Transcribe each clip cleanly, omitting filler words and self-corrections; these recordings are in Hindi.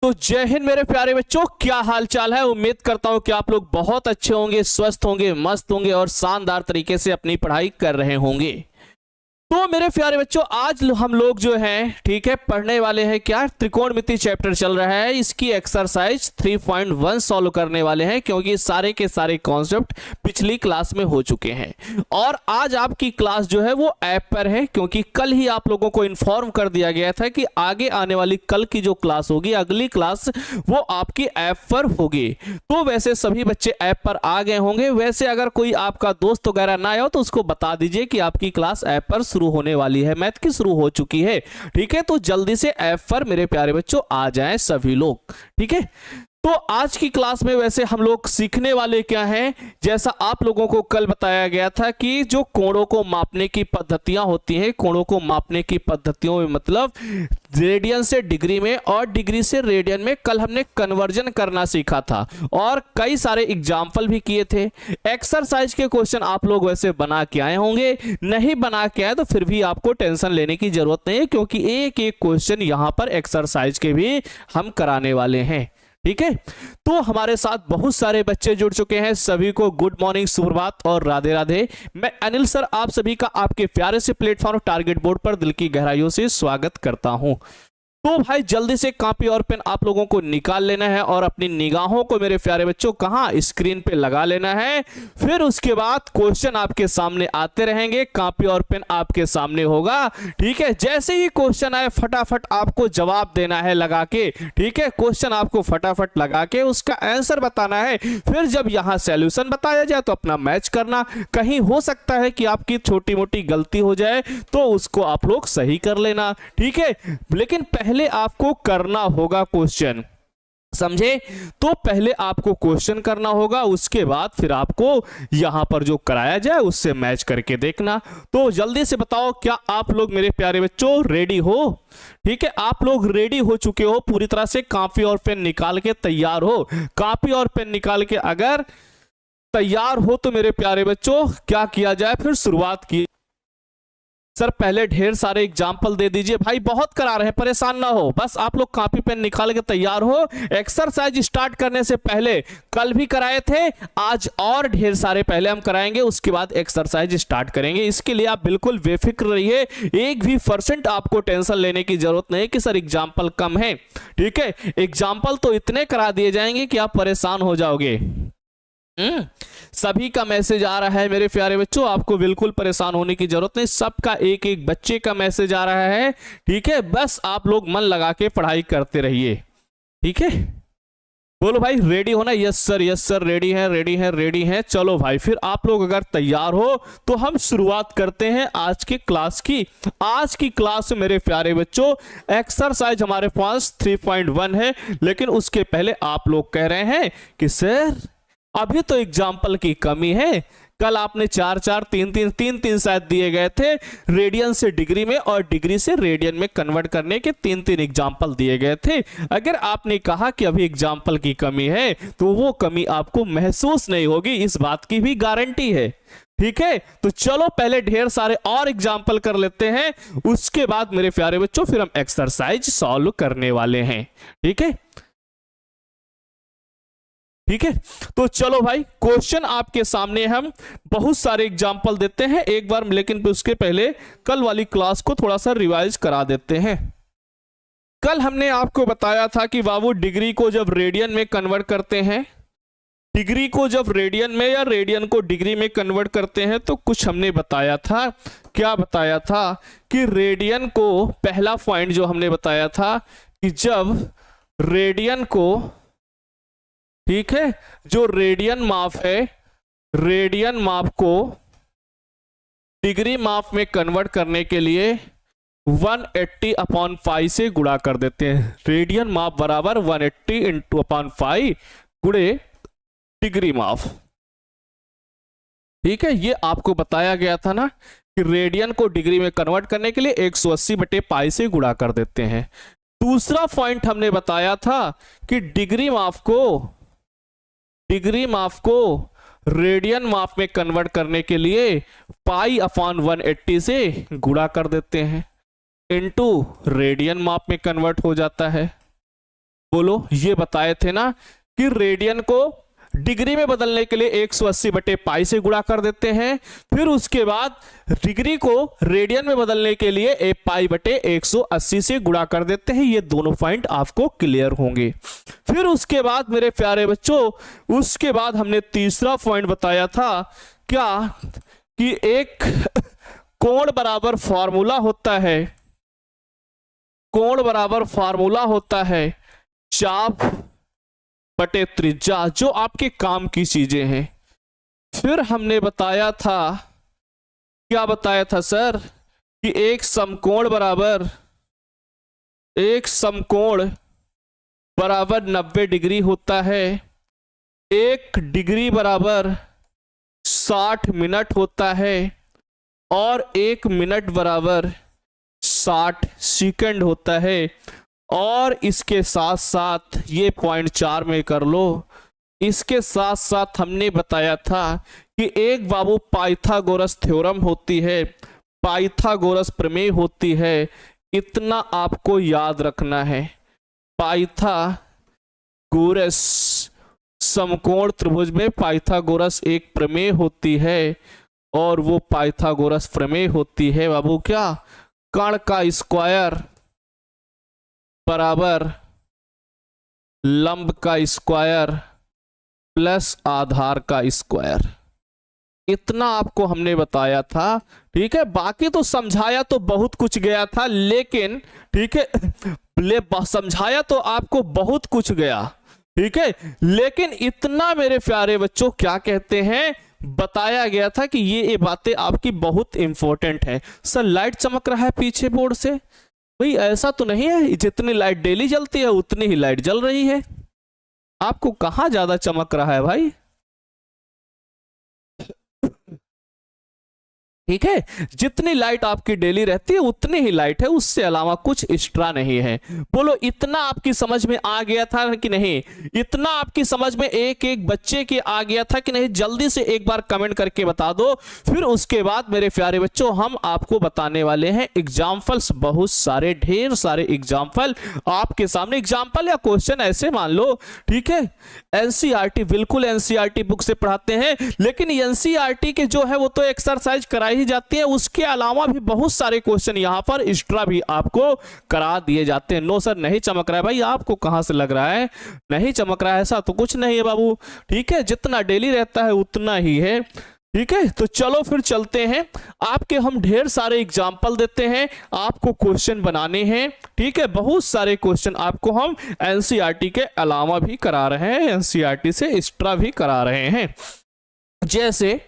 तो जय हिंद मेरे प्यारे बच्चों, क्या हाल चाल है। उम्मीद करता हूं कि आप लोग बहुत अच्छे होंगे, स्वस्थ होंगे, मस्त होंगे और शानदार तरीके से अपनी पढ़ाई कर रहे होंगे। तो मेरे प्यारे बच्चों, आज हम लोग जो हैं, ठीक है, पढ़ने वाले हैं क्या, त्रिकोणमिति चैप्टर चल रहा है, इसकी एक्सरसाइज 3.1 सॉल्व करने वाले हैं, क्योंकि सारे के सारे कॉन्सेप्ट पिछली क्लास में हो चुके हैं। और आज आपकी क्लास जो है वो ऐप पर है, क्योंकि कल ही आप लोगों को इन्फॉर्म कर दिया गया था कि आगे आने वाली कल की जो क्लास होगी, अगली क्लास, वो आपकी ऐप पर होगी। तो वैसे सभी बच्चे ऐप पर आ गए होंगे। वैसे अगर कोई आपका दोस्त वगैरह ना आया हो तो उसको बता दीजिए कि आपकी क्लास ऐप पर शुरू होने वाली है, मैथ की शुरू हो चुकी है। ठीक है, तो जल्दी से ऐप पर मेरे प्यारे बच्चों आ जाएं सभी लोग। ठीक है, तो आज की क्लास में वैसे हम लोग सीखने वाले क्या हैं, जैसा आप लोगों को कल बताया गया था कि जो कोणों को मापने की पद्धतियां होती हैं, कोणों को मापने की पद्धतियों में मतलब रेडियन से डिग्री में और डिग्री से रेडियन में, कल हमने कन्वर्जन करना सीखा था और कई सारे एग्जाम्पल भी किए थे। एक्सरसाइज के क्वेश्चन आप लोग वैसे बना के आए होंगे, नहीं बना के आए तो फिर भी आपको टेंशन लेने की जरूरत नहीं है, क्योंकि एक एक क्वेश्चन यहां पर एक्सरसाइज के भी हम कराने वाले हैं। ठीक है, तो हमारे साथ बहुत सारे बच्चे जुड़ चुके हैं। सभी को गुड मॉर्निंग, सुप्रभात और राधे राधे। मैं अनिल सर आप सभी का आपके प्यारे से प्लेटफॉर्म टारगेट बोर्ड पर दिल की गहराइयों से स्वागत करता हूं। तो भाई जल्दी से कॉपी और पेन आप लोगों को निकाल लेना है और अपनी निगाहों को मेरे प्यारे बच्चों कहां, स्क्रीन पे लगा लेना है। फिर उसके बाद क्वेश्चन आपके सामने आते रहेंगे, कॉपी और पेन आपके सामने होगा। ठीक है, जैसे ही क्वेश्चन आए फटाफट आपको जवाब देना है लगा के। ठीक है, क्वेश्चन आपको फटाफट लगा के उसका आंसर बताना है। फिर जब यहां सॉल्यूशन बताया जाए तो अपना मैच करना। कहीं हो सकता है कि आपकी छोटी मोटी गलती हो जाए तो उसको आप लोग सही कर लेना। ठीक है, लेकिन पहले आपको करना होगा क्वेश्चन, समझे। तो पहले आपको क्वेश्चन करना होगा, उसके बाद फिर आपको यहां पर जो कराया जाए उससे मैच करके देखना। तो जल्दी से बताओ, क्या आप लोग मेरे प्यारे बच्चों रेडी हो? ठीक है, आप लोग रेडी हो चुके हो पूरी तरह से, कॉपी और पेन निकाल के तैयार हो? कॉपी और पेन निकाल के अगर तैयार हो तो मेरे प्यारे बच्चों क्या किया जाए, फिर शुरुआत की। सर पहले ढेर सारे एग्जाम्पल दे दीजिए। भाई बहुत करा रहे हैं, परेशान ना हो, बस आप लोग कॉपी पेन निकाल के तैयार हो। एक्सरसाइज स्टार्ट करने से पहले कल भी कराए थे, आज और ढेर सारे पहले हम कराएंगे, उसके बाद एक्सरसाइज स्टार्ट करेंगे। इसके लिए आप बिल्कुल बेफिक्र रहिए, एक भी % आपको टेंशन लेने की जरूरत नहीं कि सर एग्जाम्पल कम है। ठीक है, एग्जाम्पल तो इतने करा दिए जाएंगे कि आप परेशान हो जाओगे। सभी का मैसेज आ रहा है मेरे प्यारे बच्चों, आपको बिल्कुल परेशान होने की जरूरत नहीं, सबका एक एक बच्चे का मैसेज आ रहा है। ठीक है, बस आप लोग मन लगा के पढ़ाई करते रहिए। ठीक है, बोलो भाई रेडी हो ना? यस सर रेडी है, रेडी है, रेडी है। चलो भाई, फिर आप लोग अगर तैयार हो तो हम शुरुआत करते हैं आज की क्लास की। आज की क्लास में मेरे प्यारे बच्चों एक्सरसाइज हमारे पास 3.1 है, लेकिन उसके पहले आप लोग कह रहे हैं कि सर अभी तो एग्जाम्पल की कमी है। कल आपने 4 4 3 3 3 3 शायद दिए गए थे, रेडियन से डिग्री में और डिग्री से रेडियन में कन्वर्ट करने के 3 3 एग्जाम्पल दिए गए थे। अगर आपने कहा कि अभी एग्जाम्पल की कमी है तो वो कमी आपको महसूस नहीं होगी, इस बात की भी गारंटी है। ठीक है, तो चलो पहले ढेर सारे और एग्जाम्पल कर लेते हैं, उसके बाद मेरे प्यारे बच्चों फिर हम एक्सरसाइज सॉल्व करने वाले हैं। ठीक है, ठीक है, तो चलो भाई क्वेश्चन आपके सामने, हम बहुत सारे एग्जाम्पल देते हैं एक बार, लेकिन उसके पहले कल वाली क्लास को थोड़ा सा रिवाइज करा देते हैं। कल हमने आपको बताया था कि बाबू डिग्री को जब रेडियन में कन्वर्ट करते हैं, डिग्री को जब रेडियन में या रेडियन को डिग्री में कन्वर्ट करते हैं तो कुछ हमने बताया था। क्या बताया था कि रेडियन को, पहला पॉइंट जो हमने बताया था कि जब रेडियन को, ठीक है, जो रेडियन माप है, रेडियन माप को डिग्री माप में कन्वर्ट करने के लिए 180/π से गुणा कर देते हैं। रेडियन माप बराबर 180/π गुणे डिग्री माप। ठीक है, ये आपको बताया गया था ना कि रेडियन को डिग्री में कन्वर्ट करने के लिए 180/π से गुणा कर देते हैं। दूसरा पॉइंट हमने बताया था कि डिग्री माप को रेडियन माप में कन्वर्ट करने के लिए π/180 से गुणा कर देते हैं, इनटू रेडियन माप में कन्वर्ट हो जाता है। बोलो, ये बताए थे ना कि रेडियन को डिग्री में बदलने के लिए 180 बटे पाई से गुणा कर देते हैं, फिर उसके बाद डिग्री को रेडियन में बदलने के लिए ए पाई बटे 180 से गुणा कर देते हैं। ये दोनों पॉइंट आपको क्लियर होंगे। फिर उसके बाद मेरे प्यारे बच्चों, उसके बाद हमने तीसरा पॉइंट बताया था क्या, कि एक कोण बराबर फॉर्मूला होता है, कोण बराबर फॉर्मूला होता है चाप बटे त्रिज्या, जो आपके काम की चीजें हैं। फिर हमने बताया था, क्या बताया था सर, कि एक समकोण बराबर 90 डिग्री होता है, 1 डिग्री बराबर 60 मिनट होता है, और 1 मिनट बराबर 60 सेकंड होता है। और इसके साथ साथ ये पॉइंट 4 में कर लो, इसके साथ साथ हमने बताया था कि एक बाबू पाइथागोरस थ्योरम होती है, पाइथागोरस प्रमेय होती है। इतना आपको याद रखना है, पाइथागोरस समकोण त्रिभुज में पाइथागोरस एक प्रमेय होती है, और वो पाइथागोरस प्रमेय होती है बाबू क्या, कण का स्क्वायर बराबर लंब का स्क्वायर प्लस आधार का स्क्वायर। इतना आपको हमने बताया था, ठीक है। बाकी तो समझाया तो बहुत कुछ गया था, लेकिन ठीक है, समझाया तो आपको बहुत कुछ गया, ठीक है, लेकिन इतना मेरे प्यारे बच्चों क्या कहते हैं, बताया गया था कि ये बातें आपकी बहुत इंपॉर्टेंट है। सर लाइट चमक रहा है पीछे बोर्ड से, भाई ऐसा तो नहीं है, जितनी लाइट डेली जलती है उतनी ही लाइट जल रही है, आपको कहां ज्यादा चमक रहा है भाई, ठीक है। जितनी लाइट आपकी डेली रहती है उतनी ही लाइट है, उससे अलावा कुछ एक्स्ट्रा नहीं है। बोलो इतना आपकी समझ में आ गया था कि नहीं, इतना आपकी समझ में एक एक बच्चे के आ गया था कि नहीं, जल्दी से एक बार कमेंट करके बता दो। फिर उसके बाद मेरे प्यारे बच्चों हम आपको बताने वाले हैं एग्जाम्पल्स, बहुत सारे ढेर सारे एग्जाम्पल आपके सामने, एग्जाम्पल या क्वेश्चन ऐसे मान लो, ठीक है। एनसीईआरटी बिल्कुल एनसीईआरटी बुक से पढ़ाते हैं, लेकिन एनसीईआरटी के जो है वो तो एक्सरसाइज कराई ही जाती है, उसके अलावा भी बहुत सारे क्वेश्चन यहां पर एक्स्ट्रा भी आपको करा दिए जाते हैं। नो सर नहीं चमक रहा है, भाई आपको कहां से लग रहा है नहीं चमक रहा है, ऐसा तो कुछ नहीं है बाबू, ठीक है। जितना डेली रहता है उतना ही है, ठीक है। तो चलो फिर चलते हैं, आपके हम ढेर सारे एग्जाम्पल देते हैं, आपको क्वेश्चन बनाने हैं, ठीक है। बहुत सारे क्वेश्चन आपको हम एनसीईआरटी के अलावा भी करा रहे हैं, एनसीईआरटी से एक्स्ट्रा भी करा रहे हैं। जैसे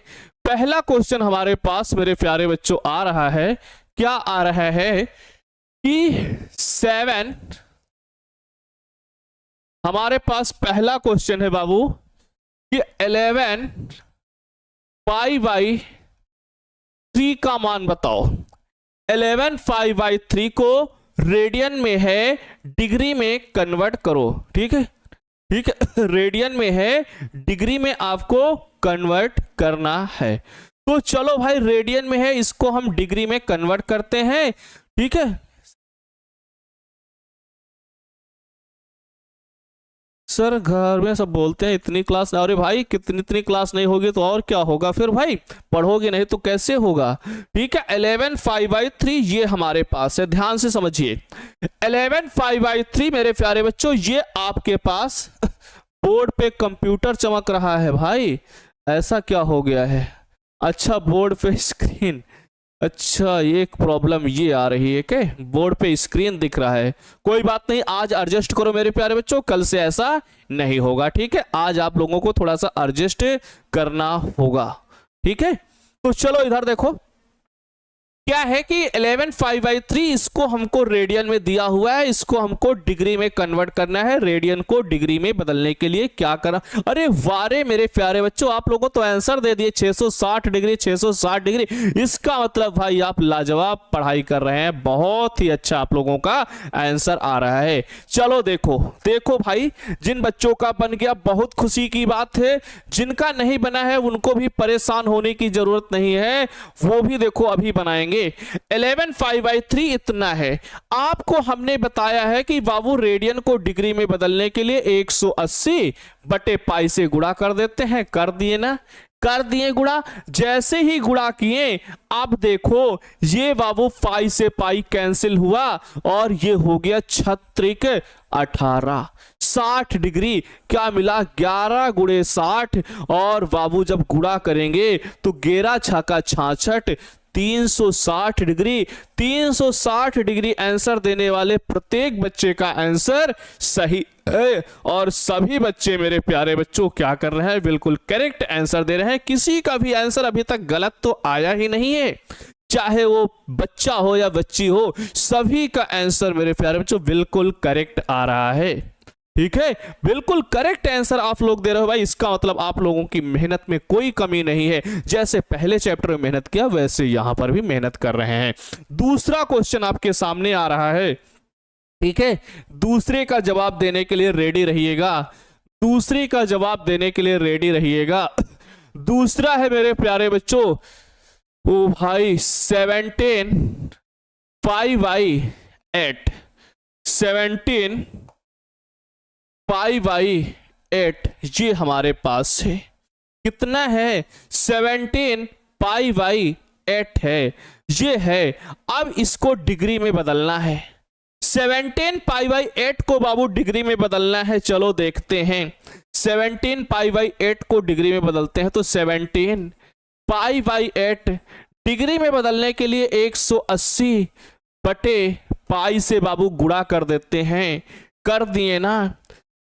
पहला क्वेश्चन हमारे पास मेरे प्यारे बच्चों आ रहा है, क्या आ रहा है कि 7, हमारे पास पहला क्वेश्चन है बाबू कि 11 पाई बाई 3 का मान बताओ। 11 पाई बाई 3 को रेडियन में है, डिग्री में कन्वर्ट करो, ठीक है, ठीक है। रेडियन में है, डिग्री में आपको कन्वर्ट करना है। तो चलो भाई रेडियन में है, इसको हम डिग्री में कन्वर्ट करते हैं, ठीक है। सर घर में सब बोलते हैं इतनी क्लास, अरे भाई कितनी क्लास नहीं होगी तो और क्या होगा, फिर भाई पढ़ोगे नहीं तो कैसे होगा, ठीक है। 11 पाई बाई 3 ये हमारे पास है, ध्यान से समझिए। 11 पाई बाई 3 मेरे प्यारे बच्चों, ये आपके पास बोर्ड पे कंप्यूटर चमक रहा है भाई, ऐसा क्या हो गया है, अच्छा बोर्ड पे स्क्रीन, अच्छा एक प्रॉब्लम ये आ रही है कि बोर्ड पे स्क्रीन दिख रहा है, कोई बात नहीं, आज एडजस्ट करो मेरे प्यारे बच्चों, कल से ऐसा नहीं होगा, ठीक है। आज आप लोगों को थोड़ा सा एडजस्ट करना होगा, ठीक है। तो चलो इधर देखो क्या है कि 11 पाई बाई 3 इसको हमको रेडियन में दिया हुआ है, इसको हमको डिग्री में कन्वर्ट करना है, रेडियन को डिग्री में बदलने के लिए क्या करा, अरे वारे मेरे प्यारे बच्चों, आप लोगों तो आंसर दे दिए 660 डिग्री, 660 डिग्री, इसका मतलब भाई आप लाजवाब पढ़ाई कर रहे हैं, बहुत ही अच्छा आप लोगों का आंसर आ रहा है। चलो देखो देखो भाई, जिन बच्चों का बन गया बहुत खुशी की बात है, जिनका नहीं बना है उनको भी परेशान होने की जरूरत नहीं है, वो भी देखो अभी बनाएंगे। करेंगे 11 पाई बाई 3 इतना है। आपको हमने बताया है कि बाबू रेडियन को डिग्री में बदलने के लिए 180 बटे पाई से गुणा कर देते हैं। कर दिए ना, कर दिए गुणा। जैसे ही गुणा किए अब देखो ये बाबू पाई से पाई कैंसिल हुआ और ये हो गया 36 18 60 डिग्री। क्या मिला 11 गुणे 60 और बाबू जब गुणा करेंगे तो 11 छाका 66 360 डिग्री। 360 डिग्री आंसर देने वाले प्रत्येक बच्चे का आंसर सही है और सभी बच्चे मेरे प्यारे बच्चों क्या कर रहे हैं, बिल्कुल करेक्ट आंसर दे रहे हैं। किसी का भी आंसर अभी तक गलत तो आया ही नहीं है, चाहे वो बच्चा हो या बच्ची हो, सभी का आंसर मेरे प्यारे बच्चों बिल्कुल करेक्ट आ रहा है। ठीक है, बिल्कुल करेक्ट आंसर आप लोग दे रहे हो भाई। इसका मतलब आप लोगों की मेहनत में कोई कमी नहीं है। जैसे पहले चैप्टर में मेहनत किया वैसे यहां पर भी मेहनत कर रहे हैं। दूसरा क्वेश्चन आपके सामने आ रहा है। ठीक है, दूसरे का जवाब देने के लिए रेडी रहिएगा, दूसरे का जवाब देने के लिए रेडी रहिएगा। दूसरा है मेरे प्यारे बच्चों, ओ भाई 17 पाई बाई 8, 17 पाई बाई 8 ये हमारे पास है। कितना है 17 पाई बाई 8 है, ये है। अब इसको डिग्री में बदलना है। 17 पाई बाई 8 को बाबू डिग्री में बदलना है। चलो देखते हैं 17 पाई बाई 8 को डिग्री में बदलते हैं। तो 17 पाई बाई 8 डिग्री में बदलने के लिए 180 बटे पाई से बाबू गुणा कर देते हैं। कर दिए ना,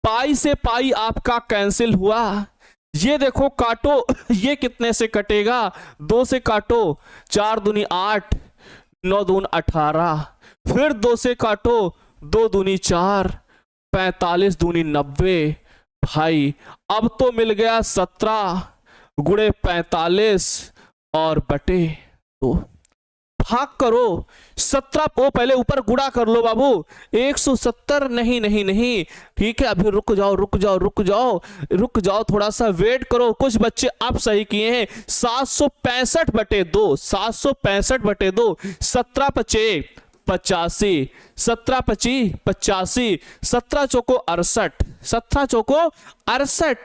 पाई से पाई आपका कैंसिल हुआ। ये देखो काटो, ये कितने से कटेगा, 2 से काटो, 4 दूनी 8, 9 दून 18, फिर 2 से काटो, 2 दूनी 4, 45 दूनी 90। भाई अब तो मिल गया 17 गुणे 45 और बटे 2। भाग करो 17 को पहले ऊपर गुणा कर लो बाबू। 170 नहीं नहीं नहीं, ठीक है अभी रुक जाओ रुक जाओ रुक जाओ रुक जाओ, थोड़ा सा वेट करो। कुछ बच्चे अब सही किए हैं। 765 बटे 2, 765 बटे 2, 17 पचे 85, 17 पची 85, 17 चौको 68, 17 चौको 68,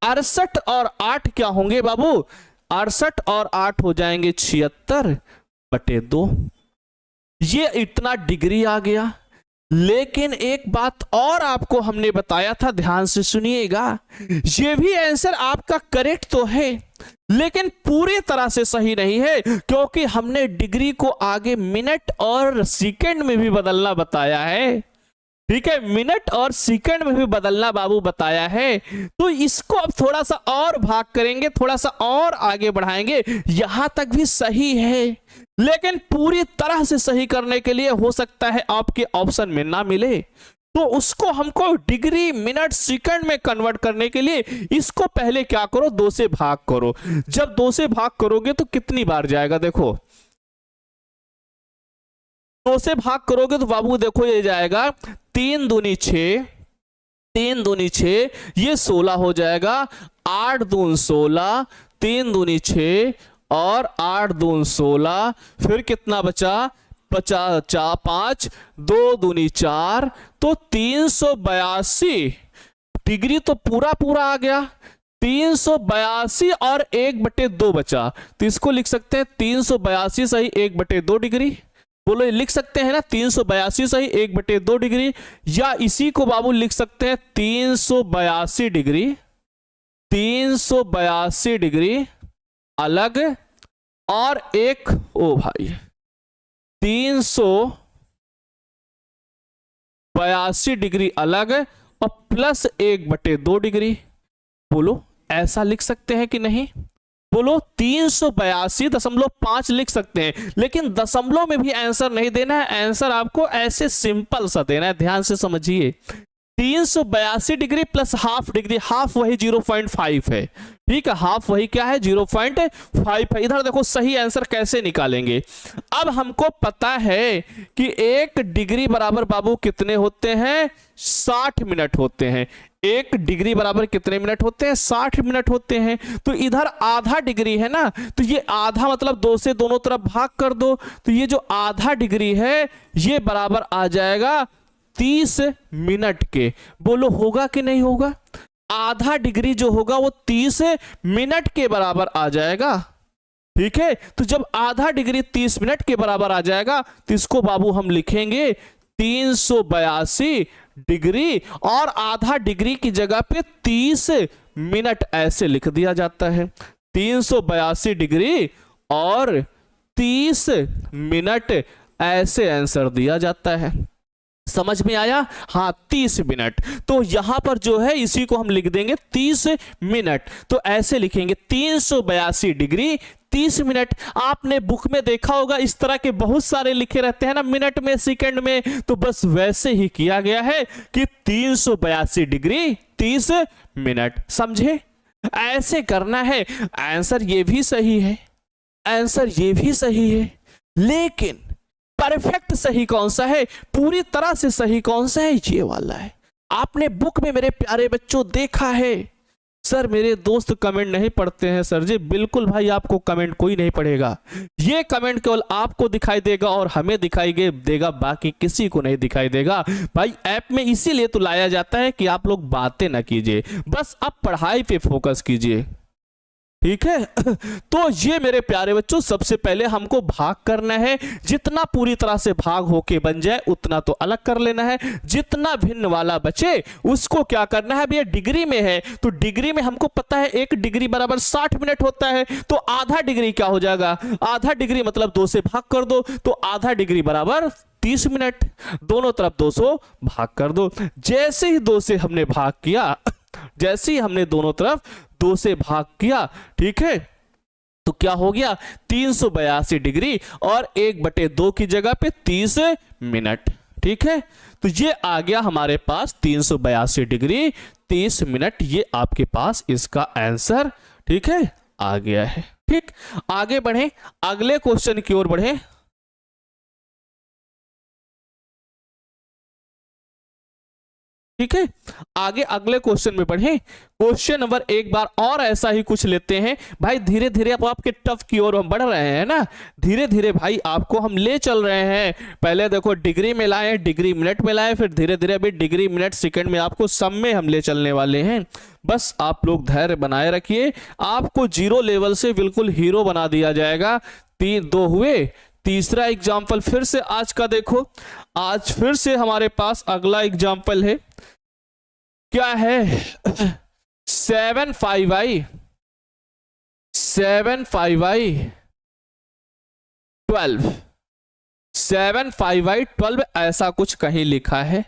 68 और 8 क्या होंगे बाबू, 68 और 8 हो जाएंगे 76 बटे 2। ये इतना डिग्री आ गया। लेकिन एक बात और आपको हमने बताया था, ध्यान से सुनिएगा। ये भी आंसर आपका करेक्ट तो है लेकिन पूरी तरह से सही नहीं है, क्योंकि हमने डिग्री को आगे मिनट और सेकंड में भी बदलना बताया है। ठीक है, मिनट और सेकंड में भी बदलना बाबू बताया है। तो इसको अब थोड़ा सा और भाग करेंगे, थोड़ा सा और आगे बढ़ाएंगे। यहां तक भी सही है लेकिन पूरी तरह से सही करने के लिए हो सकता है आपके ऑप्शन में ना मिले, तो उसको हमको डिग्री मिनट सेकंड में कन्वर्ट करने के लिए इसको पहले क्या करो, 2 से भाग करो। जब 2 से भाग करोगे तो कितनी बार जाएगा, देखो 2 से भाग करोगे तो बाबू देखो ये जाएगा 3 दूनी 6, 3 दूनी 6, ये 16 हो जाएगा। 8 दून 16, 3 दूनी 6 और 8 दून 16, फिर कितना बचा 5, 2 दूनी 4, तो 382 डिग्री तो पूरा पूरा आ गया। 382 और 1/2 बचा, तो इसको लिख सकते हैं 382 सही 1/2 डिग्री। बोलो लिख सकते हैं ना 382 सही 1/2 डिग्री, या इसी को बाबू लिख सकते हैं 382 डिग्री, 382 डिग्री अलग और एक, ओ भाई 382 डिग्री अलग और प्लस 1/2 डिग्री। बोलो ऐसा लिख सकते हैं कि नहीं, बोलो 382.5 लिख सकते हैं, लेकिन दशमलव में भी आंसर नहीं देना है, आंसर आपको ऐसे सिंपल सा देना है। ध्यान से समझिए, 382 degree plus half degree, half वही 0.5 है। ठीक है, हाफ वही क्या है 0.5 है। इधर देखो सही आंसर कैसे निकालेंगे। अब हमको पता है कि 1 डिग्री बराबर बाबू कितने होते हैं, 60 मिनट होते हैं। 1 डिग्री बराबर कितने मिनट होते हैं? 60 मिनट होते हैं। तो इधर आधा डिग्री है ना, तो ये आधा मतलब 2 से दोनों तरफ भाग कर दो, तो ये जो आधा डिग्री है ये बराबर आ जाएगा 30 मिनट के। बोलो होगा कि नहीं होगा? आधा डिग्री जो होगा वो 30 मिनट के बराबर आ जाएगा। ठीक है, तो जब आधा डिग्री 30 मिनट के बराबर आ जाएगा तो इसको बाबू हम लिखेंगे 382 डिग्री, और आधा डिग्री की जगह पे 30 मिनट ऐसे लिख दिया जाता है। 382 डिग्री और 30 मिनट ऐसे आंसर दिया जाता है। समझ में आया? हाँ, 30 मिनट। तो यहां पर जो है इसी को हम लिख देंगे 30 मिनट। तो ऐसे लिखेंगे 382 डिग्री 30 मिनट। आपने बुक में देखा होगा इस तरह के बहुत सारे लिखे रहते हैं ना, मिनट में, सेकंड में, तो बस वैसे ही किया गया है कि 382 डिग्री 30 मिनट। समझे? ऐसे करना है। आंसर ये भी सही है, आंसर ये भी सही है, लेकिन परफेक्ट सही कौन सा है, पूरी तरह से सही कौन सा है? ये वाला है। आपने बुक में मेरे प्यारे बच्चों देखा है। सर मेरे दोस्त कमेंट नहीं पढ़ते हैं सर जी। बिल्कुल भाई, आपको कमेंट कोई नहीं पढ़ेगा। ये कमेंट केवल आपको दिखाई देगा और हमें दिखाई देगा, बाकी किसी को नहीं दिखाई देगा। भाई ऐप में इसीलिए तो लाया जाता है कि आप लोग बातें ना कीजिए, बस आप पढ़ाई पे फोकस कीजिए। ठीक है, तो ये मेरे प्यारे बच्चों सबसे पहले हमको भाग करना है। जितना पूरी तरह से भाग होके बन जाए उतना तो अलग कर लेना है। जितना भिन्न वाला बचे उसको क्या करना है? भैया डिग्री में है तो डिग्री में हमको पता है 1 डिग्री बराबर 60 मिनट होता है। तो आधा डिग्री क्या हो जाएगा? आधा डिग्री मतलब 2 से भाग कर दो, तो आधा डिग्री बराबर 30 मिनट। दोनों तरफ 200 भाग कर दो। जैसे ही 2 से हमने भाग किया, जैसे ही हमने दोनों तरफ 2 से भाग किया, ठीक है, तो क्या हो गया? 382 डिग्री और 1/2 की जगह पे 30 मिनट। ठीक है, तो ये आ गया हमारे पास 382 डिग्री 30 मिनट। ये आपके पास इसका आंसर, ठीक है, आ गया है। ठीक, आगे बढ़े, अगले क्वेश्चन की ओर बढ़े। ठीक है, आगे अगले क्वेश्चन में बढ़े। क्वेश्चन नंबर एक बार और ऐसा ही कुछ लेते हैं। भाई धीरे धीरे अब आपके टफ की ओर हम बढ़ रहे हैं ना, धीरे धीरे भाई आपको हम ले चल रहे हैं। पहले देखो डिग्री में लाए, डिग्री मिनट में लाए, फिर धीरे धीरे अभी डिग्री मिनट सेकंड में आपको सब में हम ले चलने वाले हैं। बस आप लोग धैर्य बनाए रखिए, आपको 0 लेवल से बिल्कुल हीरो बना दिया जाएगा। 2 हुए, तीसरा एग्जाम्पल फिर से आज का देखो। आज फिर से हमारे पास अगला एग्जाम्पल है, क्या है? 7 5 12 ऐसा कुछ कहीं लिखा है।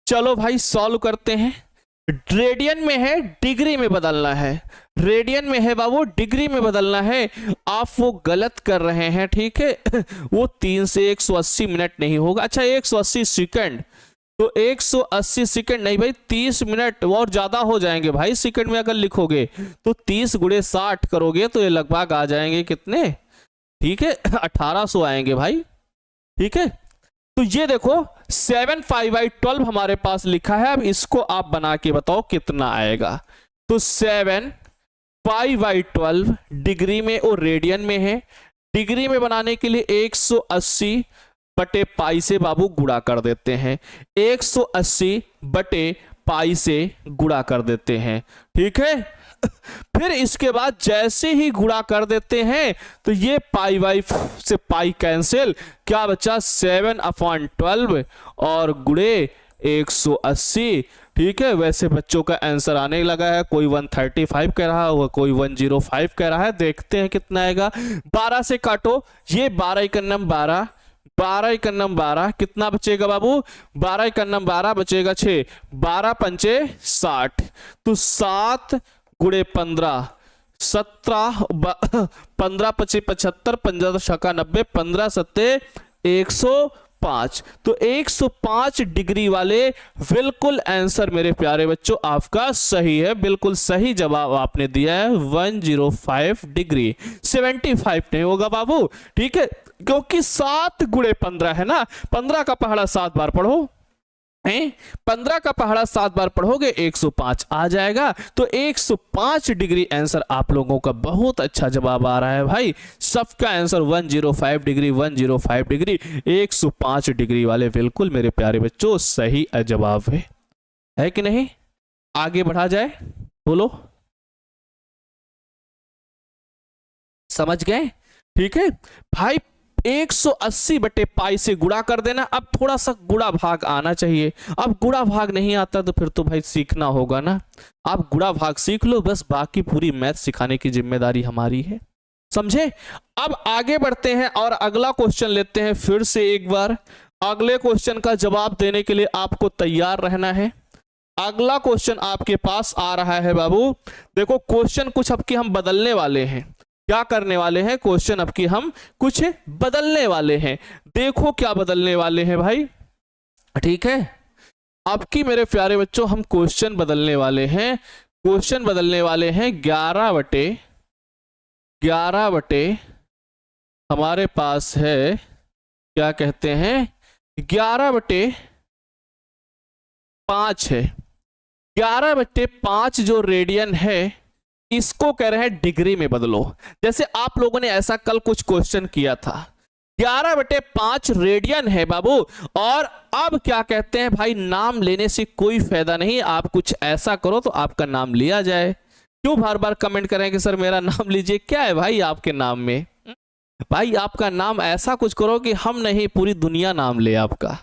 चलो भाई सॉल्व करते हैं। रेडियन में है, डिग्री में बदलना है। रेडियन में है बाबू, डिग्री में बदलना है। आप वो गलत कर रहे हैं। ठीक है, वो 3 से 180 मिनट नहीं होगा। अच्छा 180 सेकंड, तो 180 सेकंड नहीं भाई, 30 मिनट और ज्यादा हो जाएंगे भाई। सेकंड में अगर लिखोगे तो 30 × 60 करोगे तो ये लगभग आ जाएंगे कितने? ठीक है, 1800 आएंगे भाई। ठीक है, तो ये देखो 7 5 12 हमारे पास लिखा है। अब इसको आप बना के बताओ कितना आएगा। तो 7 5 12 डिग्री में और रेडियन में है। डिग्री में बनाने के लिए 180 बटे पाई से बाबू गुणा कर देते हैं। 180 बटे पाई से गुणा कर देते हैं। ठीक है, फिर इसके बाद जैसे ही गुणा कर देते हैं तो ये पाई बाई से पाई कैंसिल, क्या बचा? 7/12 और गुणे 180। ठीक है, वैसे बच्चों का आंसर आने लगा है। कोई 135 कह रहा है, कोई 105 कह रहा है। देखते हैं कितना आएगा। 12 से काटो, ये 12 × 12, 12 × 12 कितना बचेगा बाबू? 12 × 12 बचेगा 6, 12 पंचे 60, तो 7 × 15 17, 15 × 25 75, 15 × 90, 15 × 7 105। तो 105 डिग्री वाले बिल्कुल आंसर मेरे प्यारे बच्चों आपका सही है। बिल्कुल सही जवाब आपने दिया है 105 डिग्री। 75 नहीं होगा बाबू। ठीक है, क्योंकि 7 × 15 है ना, 15 का पहाड़ा 7 बार पढ़ो। 15 का पहाड़ा 7 बार पढ़ोगे 105 आ जाएगा। तो 105 डिग्री आंसर आप लोगों का बहुत अच्छा जवाब आ रहा है भाई। सबका आंसर 105 डिग्री 105 डिग्री 105 डिग्री वाले बिल्कुल मेरे प्यारे बच्चों सही जवाब है कि नहीं? आगे बढ़ा जाए, बोलो, समझ गए? ठीक है भाई, 180 बटे पाई से गुणा कर देना। अब थोड़ा सा गुणा भाग आना चाहिए। अब गुणा भाग नहीं आता तो फिर तो भाई सीखना होगा ना। आप गुणा भाग सीख लो बस, बाकी पूरी मैथ सिखाने की जिम्मेदारी हमारी है, समझे? अब आगे बढ़ते हैं और अगला क्वेश्चन लेते हैं। फिर से एक बार अगले क्वेश्चन का जवाब देने के लिए आपको तैयार रहना है। अगला क्वेश्चन आपके पास आ रहा है बाबू। देखो क्वेश्चन कुछ अब की हम बदलने वाले हैं। क्या करने वाले हैं? क्वेश्चन अब की हम कुछ बदलने वाले हैं। देखो क्या बदलने वाले हैं भाई, ठीक है? अब की मेरे प्यारे बच्चों हम क्वेश्चन बदलने वाले हैं। क्वेश्चन बदलने वाले हैं 11 बटे हमारे पास है, क्या कहते हैं, 11 बटे 5 है। 11 बटे 5 जो रेडियन है इसको कह रहे हैं डिग्री में बदलो। जैसे आप लोगों ने ऐसा कल कुछ क्वेश्चन किया था। 11 बटे 5 रेडियन है बाबू। और अब क्या कहते हैं भाई, नाम लेने से कोई फायदा नहीं। आप कुछ ऐसा करो तो आपका नाम लिया जाए। क्यों बार बार कमेंट करें कि सर मेरा नाम लीजिए? क्या है भाई आपके नाम में? भाई आपका नाम ऐसा कुछ करो कि हम नहीं पूरी दुनिया नाम ले आपका।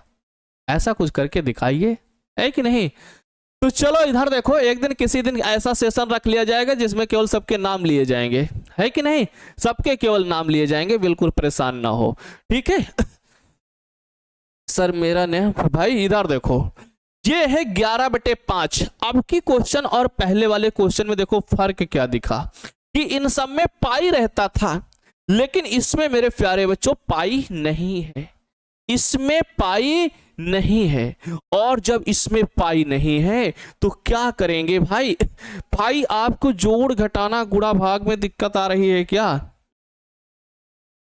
ऐसा कुछ करके दिखाइए, है कि नहीं? तो चलो इधर देखो, एक दिन किसी दिन ऐसा सेशन रख लिया जाएगा जिसमें केवल सबके नाम लिए जाएंगे, है कि नहीं? सबके केवल नाम लिए जाएंगे, बिल्कुल परेशान ना हो, ठीक है? सर मेरा ने भाई इधर देखो, ये है 11 बटे 5। अब की क्वेश्चन और पहले वाले क्वेश्चन में देखो फर्क क्या दिखा कि इन सब में पाई रहता था, लेकिन इसमें मेरे प्यारे बच्चों पाई नहीं है। इसमें पाई नहीं है। और जब इसमें पाई नहीं है तो क्या करेंगे भाई? भाई आपको जोड़ घटाना गुणा भाग में दिक्कत आ रही है क्या?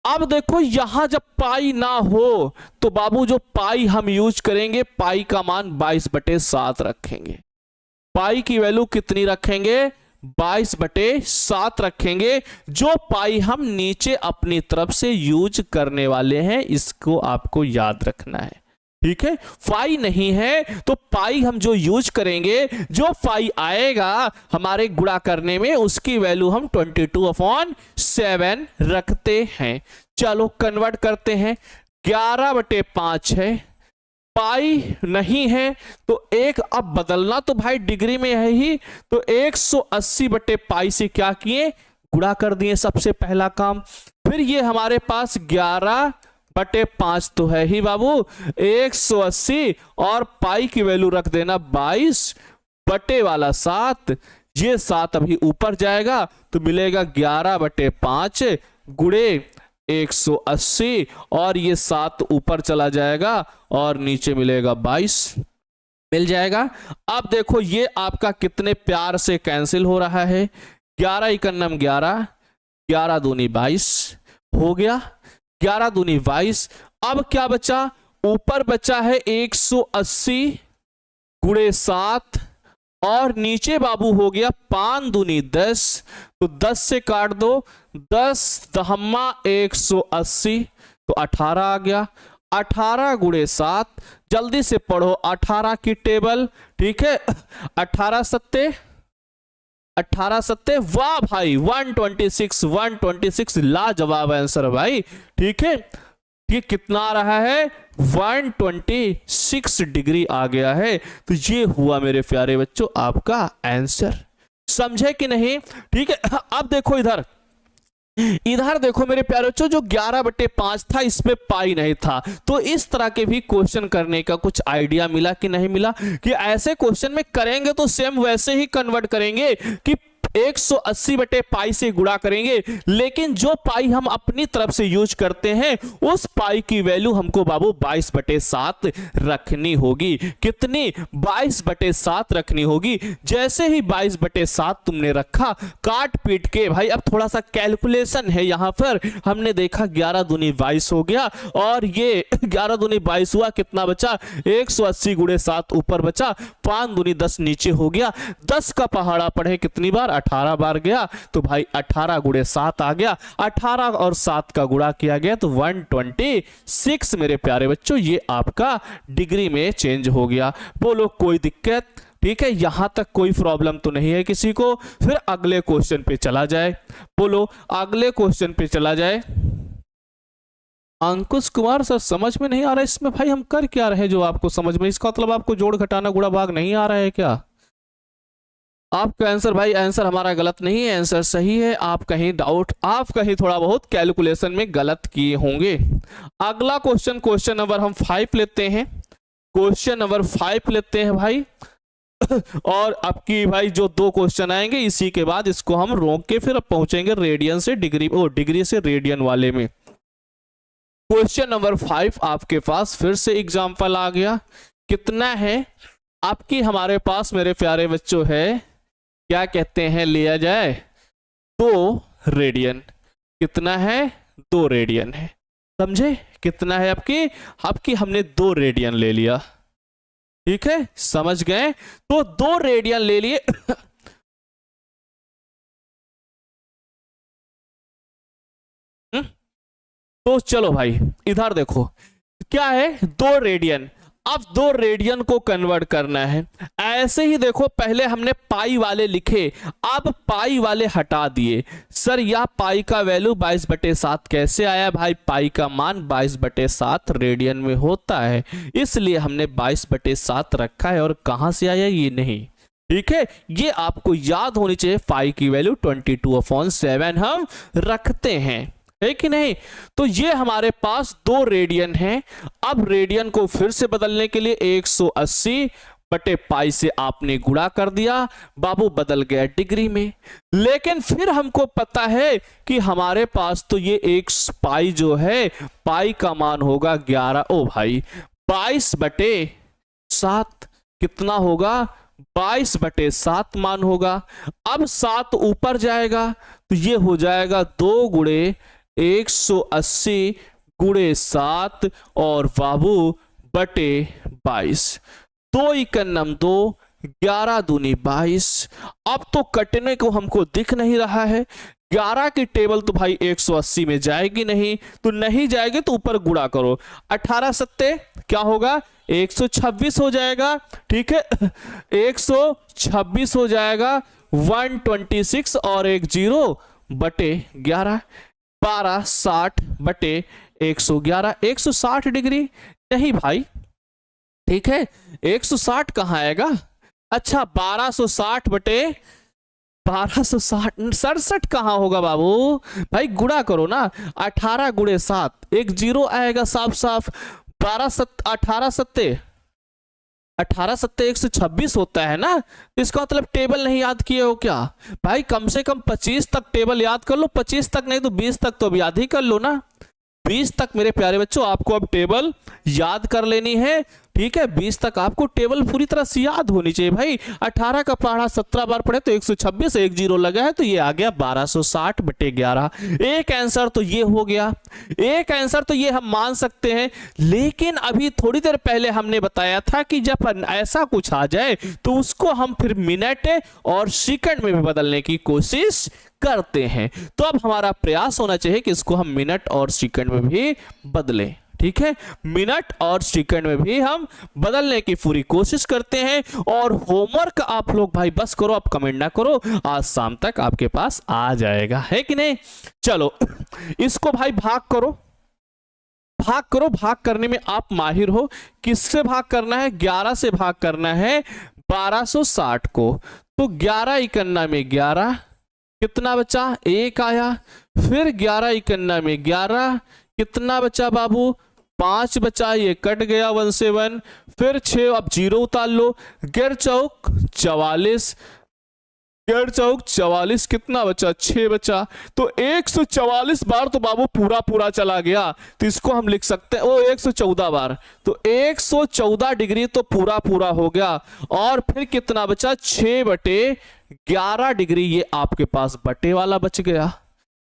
अब देखो यहां जब पाई ना हो तो बाबू जो पाई हम यूज करेंगे, पाई का मान 22 बटे 7 रखेंगे। पाई की वैल्यू कितनी रखेंगे? 22 बटे 7 रखेंगे। जो पाई हम नीचे अपनी तरफ से यूज करने वाले हैं, इसको आपको याद रखना है, ठीक है? पाई नहीं है तो पाई हम जो यूज करेंगे, जो पाई आएगा हमारे गुणा करने में, उसकी वैल्यू हम 22/7 रखते हैं। चलो कन्वर्ट करते हैं। 11 बटे 5 है, पाई नहीं है तो एक, अब बदलना तो भाई डिग्री में है ही, तो 180 बटे पाई से क्या किए? गुणा कर दिए, सबसे पहला काम। फिर ये हमारे पास 11 बटे 5 तो है ही बाबू, 180 और पाई की वैल्यू रख देना 22 बटे वाला 7। ये 7 अभी ऊपर जाएगा तो मिलेगा 11 बटे 5 गुणे 180 और ये 7 ऊपर चला जाएगा और नीचे मिलेगा 22 मिल जाएगा। अब देखो ये आपका कितने प्यार से कैंसिल हो रहा है। 11 इकन्नम 11, 11 दूनी 22 हो गया, 11 दूनी 22। अब क्या बचा? ऊपर बचा है 180 गुणे 7 और नीचे बाबू हो गया 5 दूनी 10, तो 10 से काट दो, 10 दहम्मा 180 तो 18 आ गया। 18 गुणे 7, जल्दी से पढ़ो 18 की टेबल, ठीक है? 18 सत्ते, 18 सत्ते, वाह भाई 126, 126 लाजवाब आंसर भाई, ठीक है? ये कितना आ रहा है? 126 डिग्री आ गया है। तो ये हुआ मेरे प्यारे बच्चों आपका आंसर, समझे कि नहीं? ठीक है। अब देखो इधर, इधर देखो मेरे प्यारे बच्चों, जो 11 बटे 5 था इसमें पाई नहीं था, तो इस तरह के भी क्वेश्चन करने का कुछ आइडिया मिला कि नहीं मिला? कि ऐसे क्वेश्चन में करेंगे तो सेम वैसे ही कन्वर्ट करेंगे कि 180 बटे पाई से गुणा करेंगे, लेकिन जो पाई हम अपनी तरफ से यूज करते हैं उस पाई की वैल्यू हमको बाबू 22 बटे 7 रखनी होगी। कितनी? 22 बटे 7 रखनी होगी। जैसे ही 22 बटे 7 तुमने रखा, काट पीट के भाई अब थोड़ा सा कैलकुलेशन है यहां पर। हमने देखा 11 दूनी 22 हो गया, और ये 11 दूनी 22 हुआ, कितना बचा? 180 गुणे 7 ऊपर बचा, 5 दूनी 10 नीचे हो गया। 10 का पहाड़ा पढ़े कितनी बार? 18 बार गया, तो भाई 18 गुणे 7 आ गया। 18 और 7 का गुणा किया गया तो 126 मेरे प्यारे बच्चों, ये आपका डिग्री में चेंज हो गया। बोलो कोई दिक्कत? ठीक है, यहां तक कोई प्रॉब्लम तो नहीं है किसी को? फिर अगले क्वेश्चन पे चला जाए। बोलो अगले क्वेश्चन पे चला जाए। अंकुश कुमार सर समझ में नहीं आ रहा इसमें भाई हम कर क्या रहे जो आपको समझ में? इसका मतलब आपको जोड़ घटाना गुणा भाग नहीं आ रहा है क्या? आपका आंसर भाई, आंसर हमारा गलत नहीं है, आंसर सही है। आप कहीं डाउट, आप कहीं थोड़ा बहुत कैलकुलेशन में गलत किए होंगे। अगला क्वेश्चन, क्वेश्चन नंबर हम 5 लेते हैं। क्वेश्चन नंबर 5 लेते हैं भाई। और आपकी भाई जो 2 क्वेश्चन आएंगे इसी के बाद इसको हम रोक के फिर पहुंचेंगे रेडियन से डिग्री, डिग्री से रेडियन वाले में। क्वेश्चन नंबर 5 आपके पास फिर से एग्जांपल आ गया। कितना है आपकी हमारे पास मेरे प्यारे बच्चों है, क्या कहते हैं, लिया जाए 2 रेडियन। कितना है? 2 रेडियन है। समझे? कितना है आपकी हमने 2 रेडियन ले लिया। ठीक है, समझ गए? तो 2 रेडियन ले लिए। तो चलो भाई इधर देखो क्या है, 2 रेडियन। अब 2 रेडियन को कन्वर्ट करना है। ऐसे ही देखो, पहले हमने पाई वाले लिखे, अब पाई वाले हटा दिए। सर यह पाई का वैल्यू 22 बटे 7 कैसे आया? भाई पाई का मान 22 बटे 7 रेडियन में होता है, इसलिए हमने 22 बटे 7 रखा है। और कहां से आया ये नहीं, ठीक है, ये आपको याद होनी चाहिए। पाई की वैल्यू 22/7 हम रखते हैं, है कि नहीं? तो ये हमारे पास 2 रेडियन हैं। अब रेडियन को फिर से बदलने के लिए 180 बटे पाई से आपने गुणा कर दिया, बाबू बदल गया डिग्री में। लेकिन फिर हमको पता है कि हमारे पास तो ये एक पाई जो है, पाई का मान होगा 11। ओ भाई 22 बटे 7 कितना होगा? 22 बटे 7 मान होगा। अब 7 ऊपर जाएगा तो ये हो जाएगा 2 गुणे 180 गुणे 7 और बाबू बटे 22। 2 इकन्नम 2, 11 दूनी 22। अब तो कटने को हमको दिख नहीं रहा है। 11 की टेबल तो भाई 180 में जाएगी नहीं, तो नहीं जाएगी तो ऊपर गुणा करो। 18 सत्ते क्या होगा? 126 हो जाएगा। ठीक है, 126 हो जाएगा। 126 और 1 0 बटे 11, 12 60 बटे 111, 160 डिग्री नहीं भाई। ठीक है, 160 कहां आएगा? अच्छा 1260 बटे 1260, 67 कहां होगा बाबू? भाई गुणा करो ना, 18 गुणे 7, 1 0 आएगा साफ साफ। 18 सत्ते 126 होता है ना। इसका मतलब टेबल नहीं याद किए हो क्या? भाई कम से कम 25 तक टेबल याद कर लो। 25 तक नहीं तो 20 तक तो अब याद ही कर लो ना। 20 तक मेरे प्यारे बच्चों आपको अब टेबल याद कर लेनी है। ठीक है, 20 तक आपको टेबल पूरी तरह से याद होनी चाहिए भाई। 18 का पहाड़ा 17 बार पढ़े तो 126, 1 0 लगा है तो ये आ गया 1260 बटे 11। एक आंसर तो ये हो गया, एक आंसर तो ये हम मान सकते हैं। लेकिन अभी थोड़ी देर पहले हमने बताया था कि जब ऐसा कुछ आ जाए तो उसको हम फिर मिनट और सेकंड में भी बदलने की कोशिश करते हैं। तो अब हमारा प्रयास होना चाहिए कि इसको हम मिनट और सेकंड में भी बदलें। ठीक है, मिनट और सेकंड में भी हम बदलने की पूरी कोशिश करते हैं। और होमवर्क आप लोग भाई बस करो, आप कमेंट ना करो, आज शाम तक आपके पास आ जाएगा, है कि नहीं? चलो इसको भाई भाग करो, भाग करो। भाग करने में आप माहिर हो। किससे भाग करना है? 11 से भाग करना है 1260 को। तो 11 इकन्ना में 11 कितना बचा? 1 आया। फिर 11 इकन्ना में 11 कितना बचा बाबू? 5 बचा, ये कट गया 1 से 1। फिर 6, अब 0 उतार लो। गिर चौक 44, गेड़ चौक 44 कितना बचा, 6 बचा। तो 144 बार तो बाबू पूरा पूरा चला गया, तो इसको हम लिख सकते हैं, वो 114 बार, तो 114 डिग्री तो पूरा पूरा हो गया। और फिर कितना बचा, 6/11 डिग्री, ये आपके पास बटे वाला बच गया।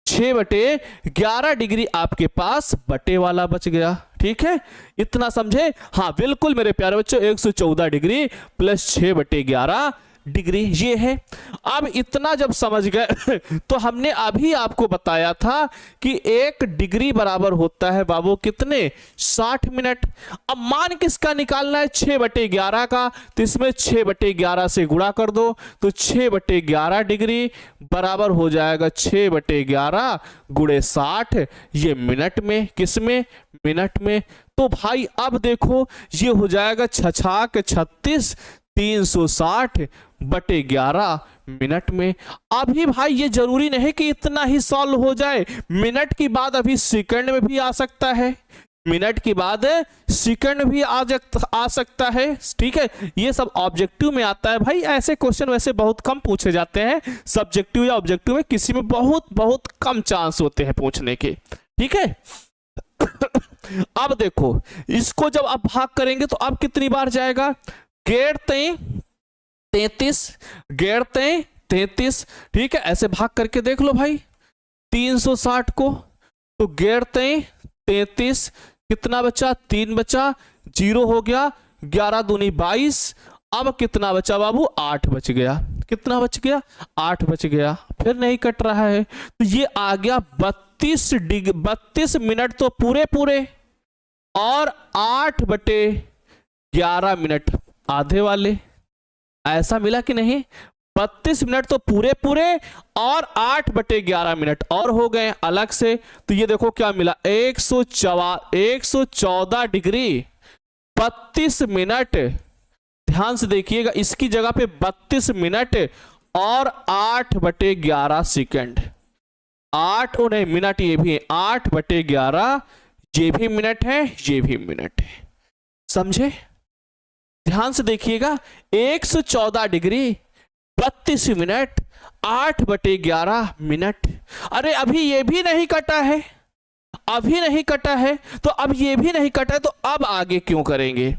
6/11 डिग्री आपके पास बटे वाला बच गया। ठीक है, इतना समझे? हाँ बिल्कुल मेरे प्यारे बच्चों, 114 डिग्री प्लस 6/11 डिग्री ये है। अब इतना जब समझ गए तो हमने अभी आपको बताया था कि 1 डिग्री बराबर होता है बाबू कितने, 60 मिनट। अब मान किसका निकालना है, 6/11 का, तो इसमें 6/11 से गुणा कर दो, तो 6/11 डिग्री बराबर हो जाएगा 6/11 गुणे 60, ये मिनट में, किसमें, मिनट में। तो भाई अब देखो ये हो जाएगा 36 360/11 मिनट में। अभी भाई ये जरूरी नहीं कि इतना ही सॉल्व हो जाए, मिनट की बात अभी सेकंड में भी आ सकता है, मिनट की बाद सेकंड भी आ सकता है। ठीक है, ये सब ऑब्जेक्टिव में आता है भाई। ऐसे क्वेश्चन वैसे बहुत कम पूछे जाते हैं, सब्जेक्टिव या ऑब्जेक्टिव में किसी में बहुत बहुत कम चांस होते हैं पूछने के। ठीक है अब देखो इसको जब आप भाग करेंगे तो अब कितनी बार जाएगा, गेड़ 33, गेड़ 33। ठीक है, ऐसे भाग करके देख लो भाई 360 को, तो गेड़ 33 कितना बचा, 3 बचा, 0 हो गया, 11 दूनी 22। अब कितना बचा बाबू, 8 बच गया। कितना बच गया, 8 बच गया। फिर नहीं कट रहा है, तो ये आ गया 32 मिनट तो पूरे पूरे, और 8/11 मिनट आधे वाले। ऐसा मिला कि नहीं, 32 मिनट तो पूरे पूरे और 8/11 मिनट और हो गए अलग से। तो ये देखो क्या मिला, 114 डिग्री 32 मिनट। ध्यान से देखिएगा, इसकी जगह पे 32 मिनट और 8/11 सेकंड। 8 नहीं मिनट, ये भी है 8/11, ये भी मिनट है, ये भी मिनट है। समझे? ध्यान से देखिएगा, 114 डिग्री 32 मिनट 8/11 मिनट। अरे अभी ये भी नहीं कटा है, अभी नहीं कटा है, तो अब ये भी नहीं कटा है, तो अब आगे क्यों करेंगे?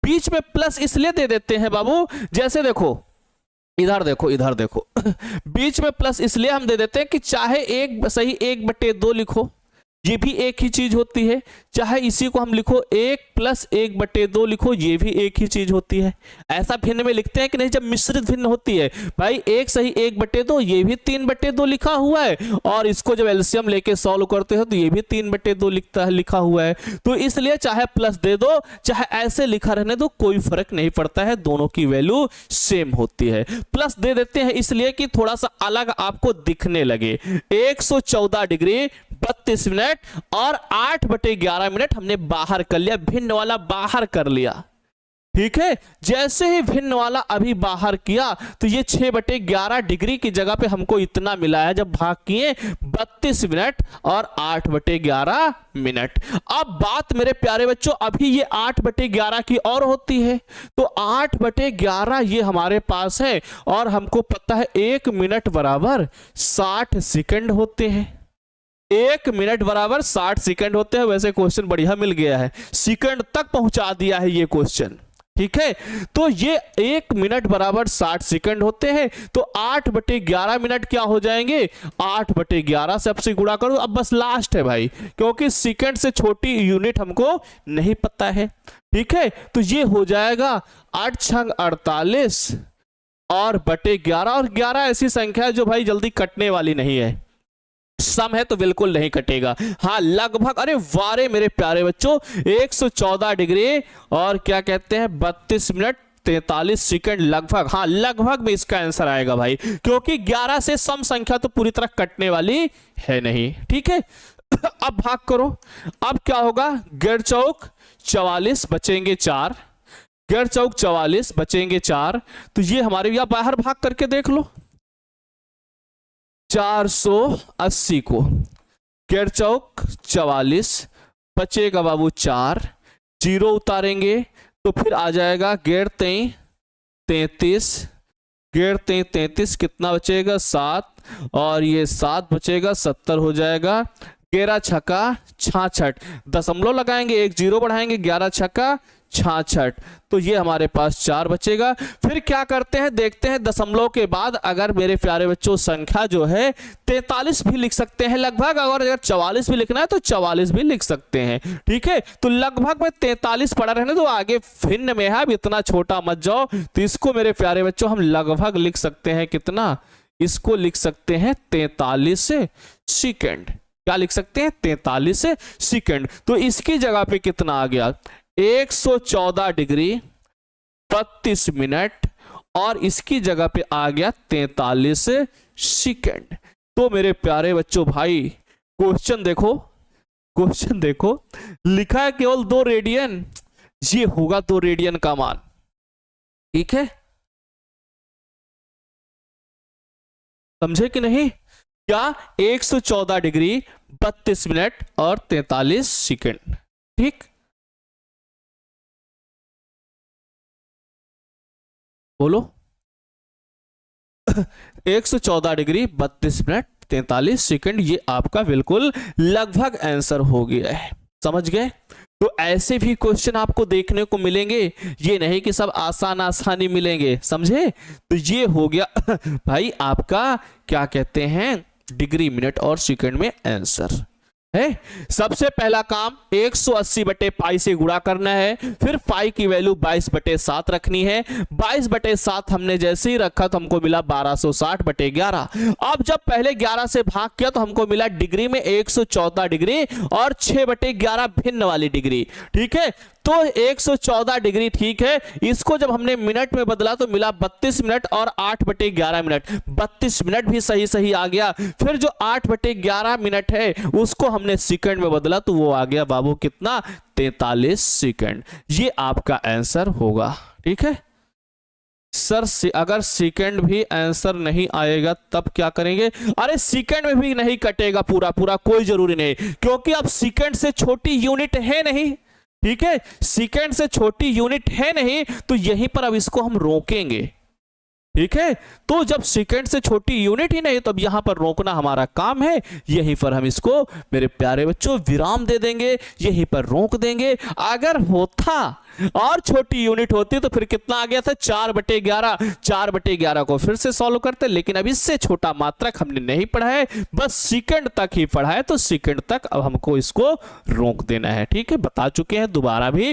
बीच में प्लस इसलिए दे देते हैं बाबू, जैसे देखो इधर देखो, इधर देखो बीच में प्लस इसलिए हम दे देते हैं कि चाहे एक सही 1/2 लिखो, ये भी एक ही चीज होती है, चाहे इसी को हम लिखो 1 + 1/2 लिखो, ये भी एक ही चीज होती है। ऐसा भिन्न में लिखते हैं कि नहीं, जब मिश्रित भिन्न होती है भाई, एक सही 1/2, ये भी 3/2 लिखा हुआ है, और इसको जब एलसीएम लेके सॉल्व करते हो तो ये भी 3/2 लिखा हुआ है। तो इसलिए चाहे प्लस दे दो चाहे ऐसे लिखा रहने दो, कोई फर्क नहीं पड़ता है, दोनों की वैल्यू सेम होती है। प्लस दे देते हैं इसलिए कि थोड़ा सा अलग आपको दिखने लगे। 114 डिग्री 32 मिनट और 8/11 मिनट हमने बाहर कर लिया, भिन्न वाला बाहर कर लिया। ठीक है, जैसे ही भिन्न वाला अभी बाहर किया तो ये 6/11 डिग्री की जगह पे हमको इतना मिला है, जब भाग किए 32 मिनट और 8/11 मिनट। अब बात मेरे प्यारे बच्चों, अभी ये 8/11 की और होती है, तो 8/11 ये हमारे पास है, और हमको पता है 1 मिनट बराबर 60 सेकंड होते हैं। 1 मिनट बराबर 60 सेकंड होते हैं। वैसे क्वेश्चन बढ़िया मिल गया है, सेकंड तक पहुंचा दिया है ये क्वेश्चन। ठीक है, तो ये 1 मिनट बराबर 60 सेकंड होते हैं, तो 8/11 मिनट क्या हो जाएंगे, 8/11 से आपसे गुणा करो। अब बस लास्ट है भाई, क्योंकि सेकंड से छोटी यूनिट हमको नहीं पता है। ठीक है, तो ये हो जाएगा 8×6 48 और बटे 11, और 11 ऐसी संख्या है जो भाई जल्दी कटने वाली नहीं है, सम है तो बिल्कुल नहीं कटेगा। हाँ लगभग, अरे वारे मेरे प्यारे बच्चों, 114 डिग्री और क्या कहते हैं 32 मिनट 43 सेकंड लगभग। हाँ लगभग में इसका आंसर आएगा भाई, क्योंकि 11 से सम संख्या तो पूरी तरह कटने वाली है नहीं। ठीक है, अब भाग करो। अब क्या होगा, गेड़ चौक 44 बचेंगे 4, गेड़ चौक 44 बचेंगे 4, तो ये हमारे यहां बाहर भाग करके देख लो 480 को, गेड़ चौक 44 बचेगा बाबू 4, 0 उतारेंगे तो फिर आ जाएगा गेड़ 33, गेर 33 कितना बचेगा 7, और ये 7 बचेगा 70 हो जाएगा। 11 छक्का 66, दशमलव लगाएंगे, एक जीरो बढ़ाएंगे, 11 छक्का 66, तो ये हमारे पास 4 बचेगा। फिर क्या करते हैं, देखते हैं दशमलव के बाद अगर मेरे प्यारे बच्चों संख्या जो है 43 भी लिख सकते हैं लगभग, अगर 44 भी लिखना है तो 44 भी लिख सकते हैं, ठीक है। तो लगभग में 43 पड़ा रहने तो आगे भिन्न में है, अब इतना छोटा मत जाओ। तो इसको मेरे प्यारे बच्चों हम लगभग लिख सकते हैं कितना, इसको लिख सकते हैं 43 सेकेंड। क्या लिख सकते हैं 43 सेकेंड। तो इसकी जगह पे कितना आ गया 114 डिग्री 32 मिनट, और इसकी जगह पे आ गया 43 सेकेंड। तो मेरे प्यारे बच्चों भाई क्वेश्चन देखो, क्वेश्चन देखो, लिखा है केवल 2 रेडियन, ये होगा 2 रेडियन का मान, ठीक है, समझे कि नहीं। क्या 114 डिग्री 32 मिनट और 43 सेकेंड, ठीक। बोलो 114 डिग्री 32 मिनट 43 सेकंड, ये आपका बिल्कुल लगभग आंसर हो गया है, समझ गए। तो ऐसे भी क्वेश्चन आपको देखने को मिलेंगे, ये नहीं कि सब आसान आसानी मिलेंगे, समझे। तो ये हो गया भाई आपका क्या कहते हैं डिग्री मिनट और सेकंड में आंसर है। सबसे पहला काम 180 बटे पाई से गुणा करना है, फिर पाई की वैल्यू 22 बटे 7 रखनी है। 22 बटे 7 हमने जैसे ही रखा तो हमको मिला 1260 बटे 11। अब जब पहले 11 से भाग किया तो हमको मिला डिग्री में 114 डिग्री और 6 बटे 11 भिन्न वाली डिग्री, ठीक है। तो 114 डिग्री, ठीक है। इसको जब हमने मिनट में बदला तो मिला 32 मिनट और 8 बटे 11 मिनट, 32 मिनट भी सही सही आ गया। फिर जो 8 बटे 11 मिनट है उसको हमने सेकंड में बदला तो वो आ गया बाबू कितना 43 सेकंड। ये आपका आंसर होगा, ठीक है। सर अगर सेकंड भी आंसर नहीं आएगा तब क्या करेंगे, अरे सेकंड में भी नहीं कटेगा पूरा पूरा, कोई जरूरी नहीं, क्योंकि अब सेकंड से छोटी यूनिट है नहीं, ठीक है। सेकंड से छोटी यूनिट है नहीं, तो यहीं पर अब इसको हम रोकेंगे, ठीक है। तो जब सेकंड से छोटी यूनिट ही नहीं तो अब यहां पर रोकना हमारा काम है, यहीं पर हम इसको मेरे प्यारे बच्चों विराम दे देंगे, यहीं पर रोक देंगे। अगर होता और छोटी यूनिट होती तो फिर कितना आ गया था 4 बटे 11, 4 बटे 11 को फिर से सॉल्व करते, लेकिन अब इससे छोटा मात्रक हमने नहीं पढ़ा है, बस सेकंड तक ही पढ़ा है, तो सेकंड तक अब हमको इसको रोक देना है, ठीक है। बता चुके हैं दोबारा भी।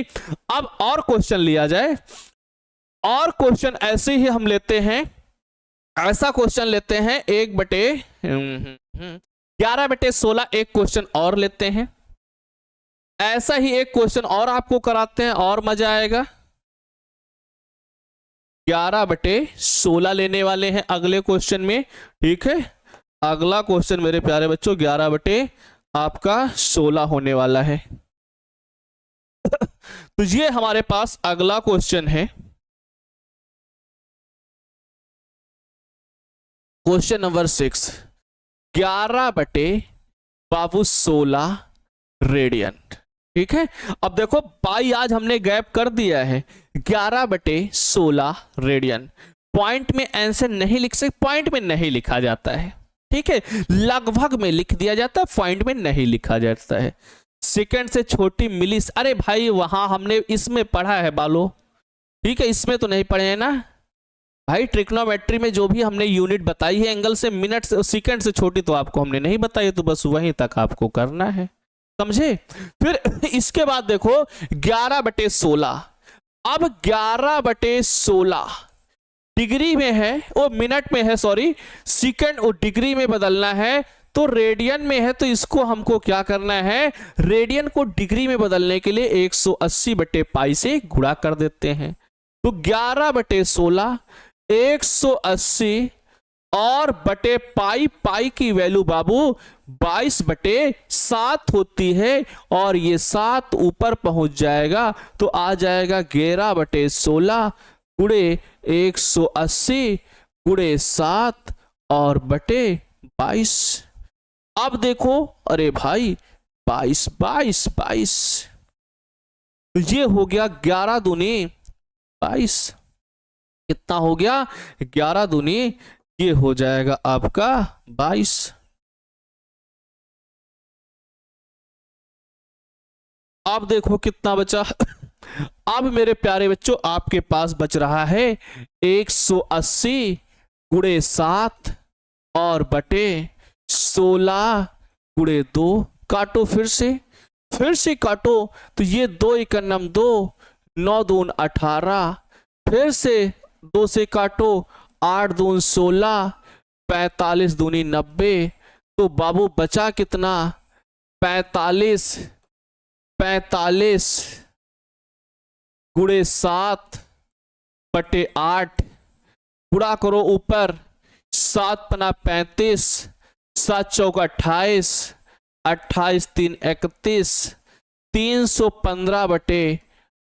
अब और क्वेश्चन लिया जाए, और क्वेश्चन ऐसे ही हम लेते हैं, ऐसा क्वेश्चन लेते हैं 1 बटे 11 बटे 16, एक क्वेश्चन और लेते हैं, ऐसा ही एक क्वेश्चन और आपको कराते हैं और मजा आएगा। 11 बटे 16 लेने वाले हैं अगले क्वेश्चन में, ठीक है। अगला क्वेश्चन मेरे प्यारे बच्चों 11 बटे आपका 16 होने वाला है। तो ये हमारे पास अगला क्वेश्चन है, क्वेश्चन नंबर 6, 11 बटे बाबू 16 रेडियन, ठीक है। अब देखो पाई आज हमने गैप कर दिया है, 11 बटे 16 रेडियन। पॉइंट में आंसर नहीं लिख सकते, पॉइंट में नहीं लिखा जाता है, ठीक है, लगभग में लिख दिया जाता है, पॉइंट में नहीं लिखा जाता है। सेकंड से छोटी मिली, अरे भाई वहां हमने इसमें पढ़ा है बालो, ठीक है, इसमें तो नहीं पढ़े हैं ना भाई। ट्रिग्नोमेट्री में जो भी हमने यूनिट बताई है एंगल से, मिनट से, सेकंड से छोटी तो आपको हमने नहीं बताई, तो बस वहीं तक आपको करना है, समझे। फिर इसके बाद देखो 11 बटे 16, अब 11 बटे 16 डिग्री में है, वो मिनट में है, सॉरी, सेकंड वो डिग्री में बदलना है, तो रेडियन में है, तो इसको हमको क्या करना है, रेडियन को डिग्री में बदलने के लिए 180 बटे पाई से गुणा कर देते हैं। तो 11 बटे 16 180 और बटे पाई, पाई की वैल्यू बाबू 22 बटे 7 होती है, और ये 7 ऊपर पहुंच जाएगा तो आ जाएगा 11 बटे 16 गुणे 180 गुणे 7 और बटे 22। अब देखो, अरे भाई 22 22 22, तो ये हो गया 11 दूनी 22, कितना हो गया, 11 दूनी ये हो जाएगा आपका 22। अब देखो कितना बचा। अब मेरे प्यारे बच्चों आपके पास बच रहा है 180 गुणे 7 और बटे 16 गुणे 2। काटो फिर से काटो, तो ये 2 एकम 2, 9 दून 18, फिर से 2 से काटो, 8 दून 16, 45 दूनी 90। तो बाबू बचा कितना, 45 गुणे 7 बटे 8, गुणा करो ऊपर, 7 पना 35, 7 चौका 28, 28 3 31, 315 बटे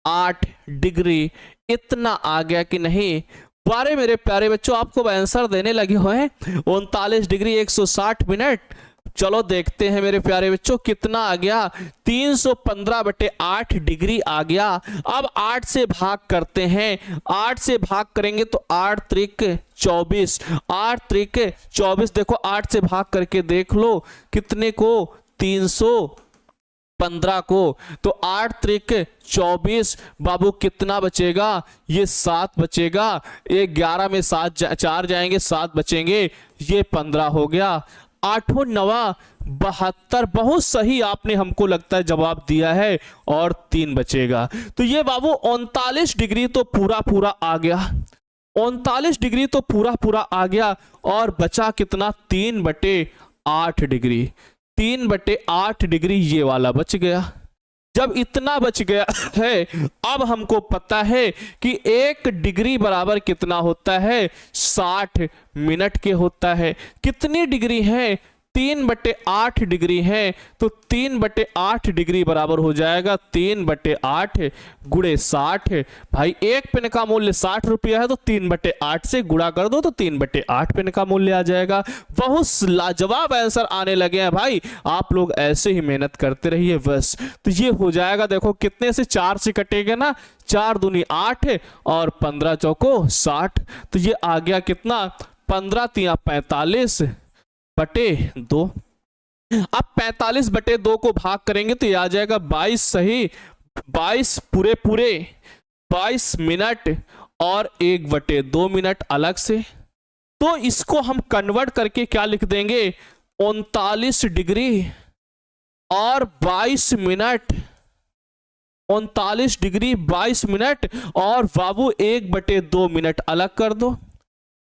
8 डिग्री। इतना आ गया कि नहीं। बारे मेरे प्यारे बच्चों आपको आंसर देने लगे हुए हैं 39 डिग्री 160 मिनट। चलो देखते हैं मेरे प्यारे बच्चों कितना आ गया, 315 बटे 8 डिग्री आ गया। अब 8 से भाग करते हैं, 8 से भाग करेंगे तो 8 त्रिक 24, 8 त्रिक 24। देखो 8 से भाग करके देख लो कितने को, 315 को। तो 8 त्रिक 24 बाबू कितना बचेगा, ये 7 बचेगा। ये 11 में 7 4 जाएंगे, 7 बचेंगे, ये 15 हो गया। 8 9 72। बहुत सही आपने हमको लगता है जवाब दिया है, और 3 बचेगा। तो ये बाबू 39 डिग्री तो पूरा आ गया, 39 डिग्री तो पूरा आ गया। और बचा कितना, 3 बटे 8 डिग्री, 3 बटे 8 डिग्री ये वाला बच गया। जब इतना बच गया है, अब हमको पता है कि 1 डिग्री बराबर कितना होता है, 60 मिनट के होता है। कितनी डिग्री है, 3 बटे 8 डिग्री है। तो 3 बटे 8 डिग्री बराबर हो जाएगा 3 बटे 8 गुणे 60। भाई 1 पेन का मूल्य 60 रुपया है, तो 3 बटे 8 से गुणा कर दो तो 3 बटे 8 पेन का मूल्य आ जाएगा। बहुत लाजवाब आंसर आने लगे हैं भाई, आप लोग ऐसे ही मेहनत करते रहिए बस। तो ये हो जाएगा, देखो कितने से, 4 से कटेगा ना, 4 दूनी 8 और 15 चौको 60। तो ये आ गया कितना, 15 तिया 45 बटे 2। अब 45 बटे 2 को भाग करेंगे तो ये आ जाएगा 22 सही, 22 पूरे 22 मिनट और 1 बटे 2 मिनट अलग से। तो इसको हम कन्वर्ट करके क्या लिख देंगे, 39 डिग्री और 22 मिनट, 39 डिग्री 22 मिनट। और बाबू 1 बटे 2 मिनट अलग कर दो,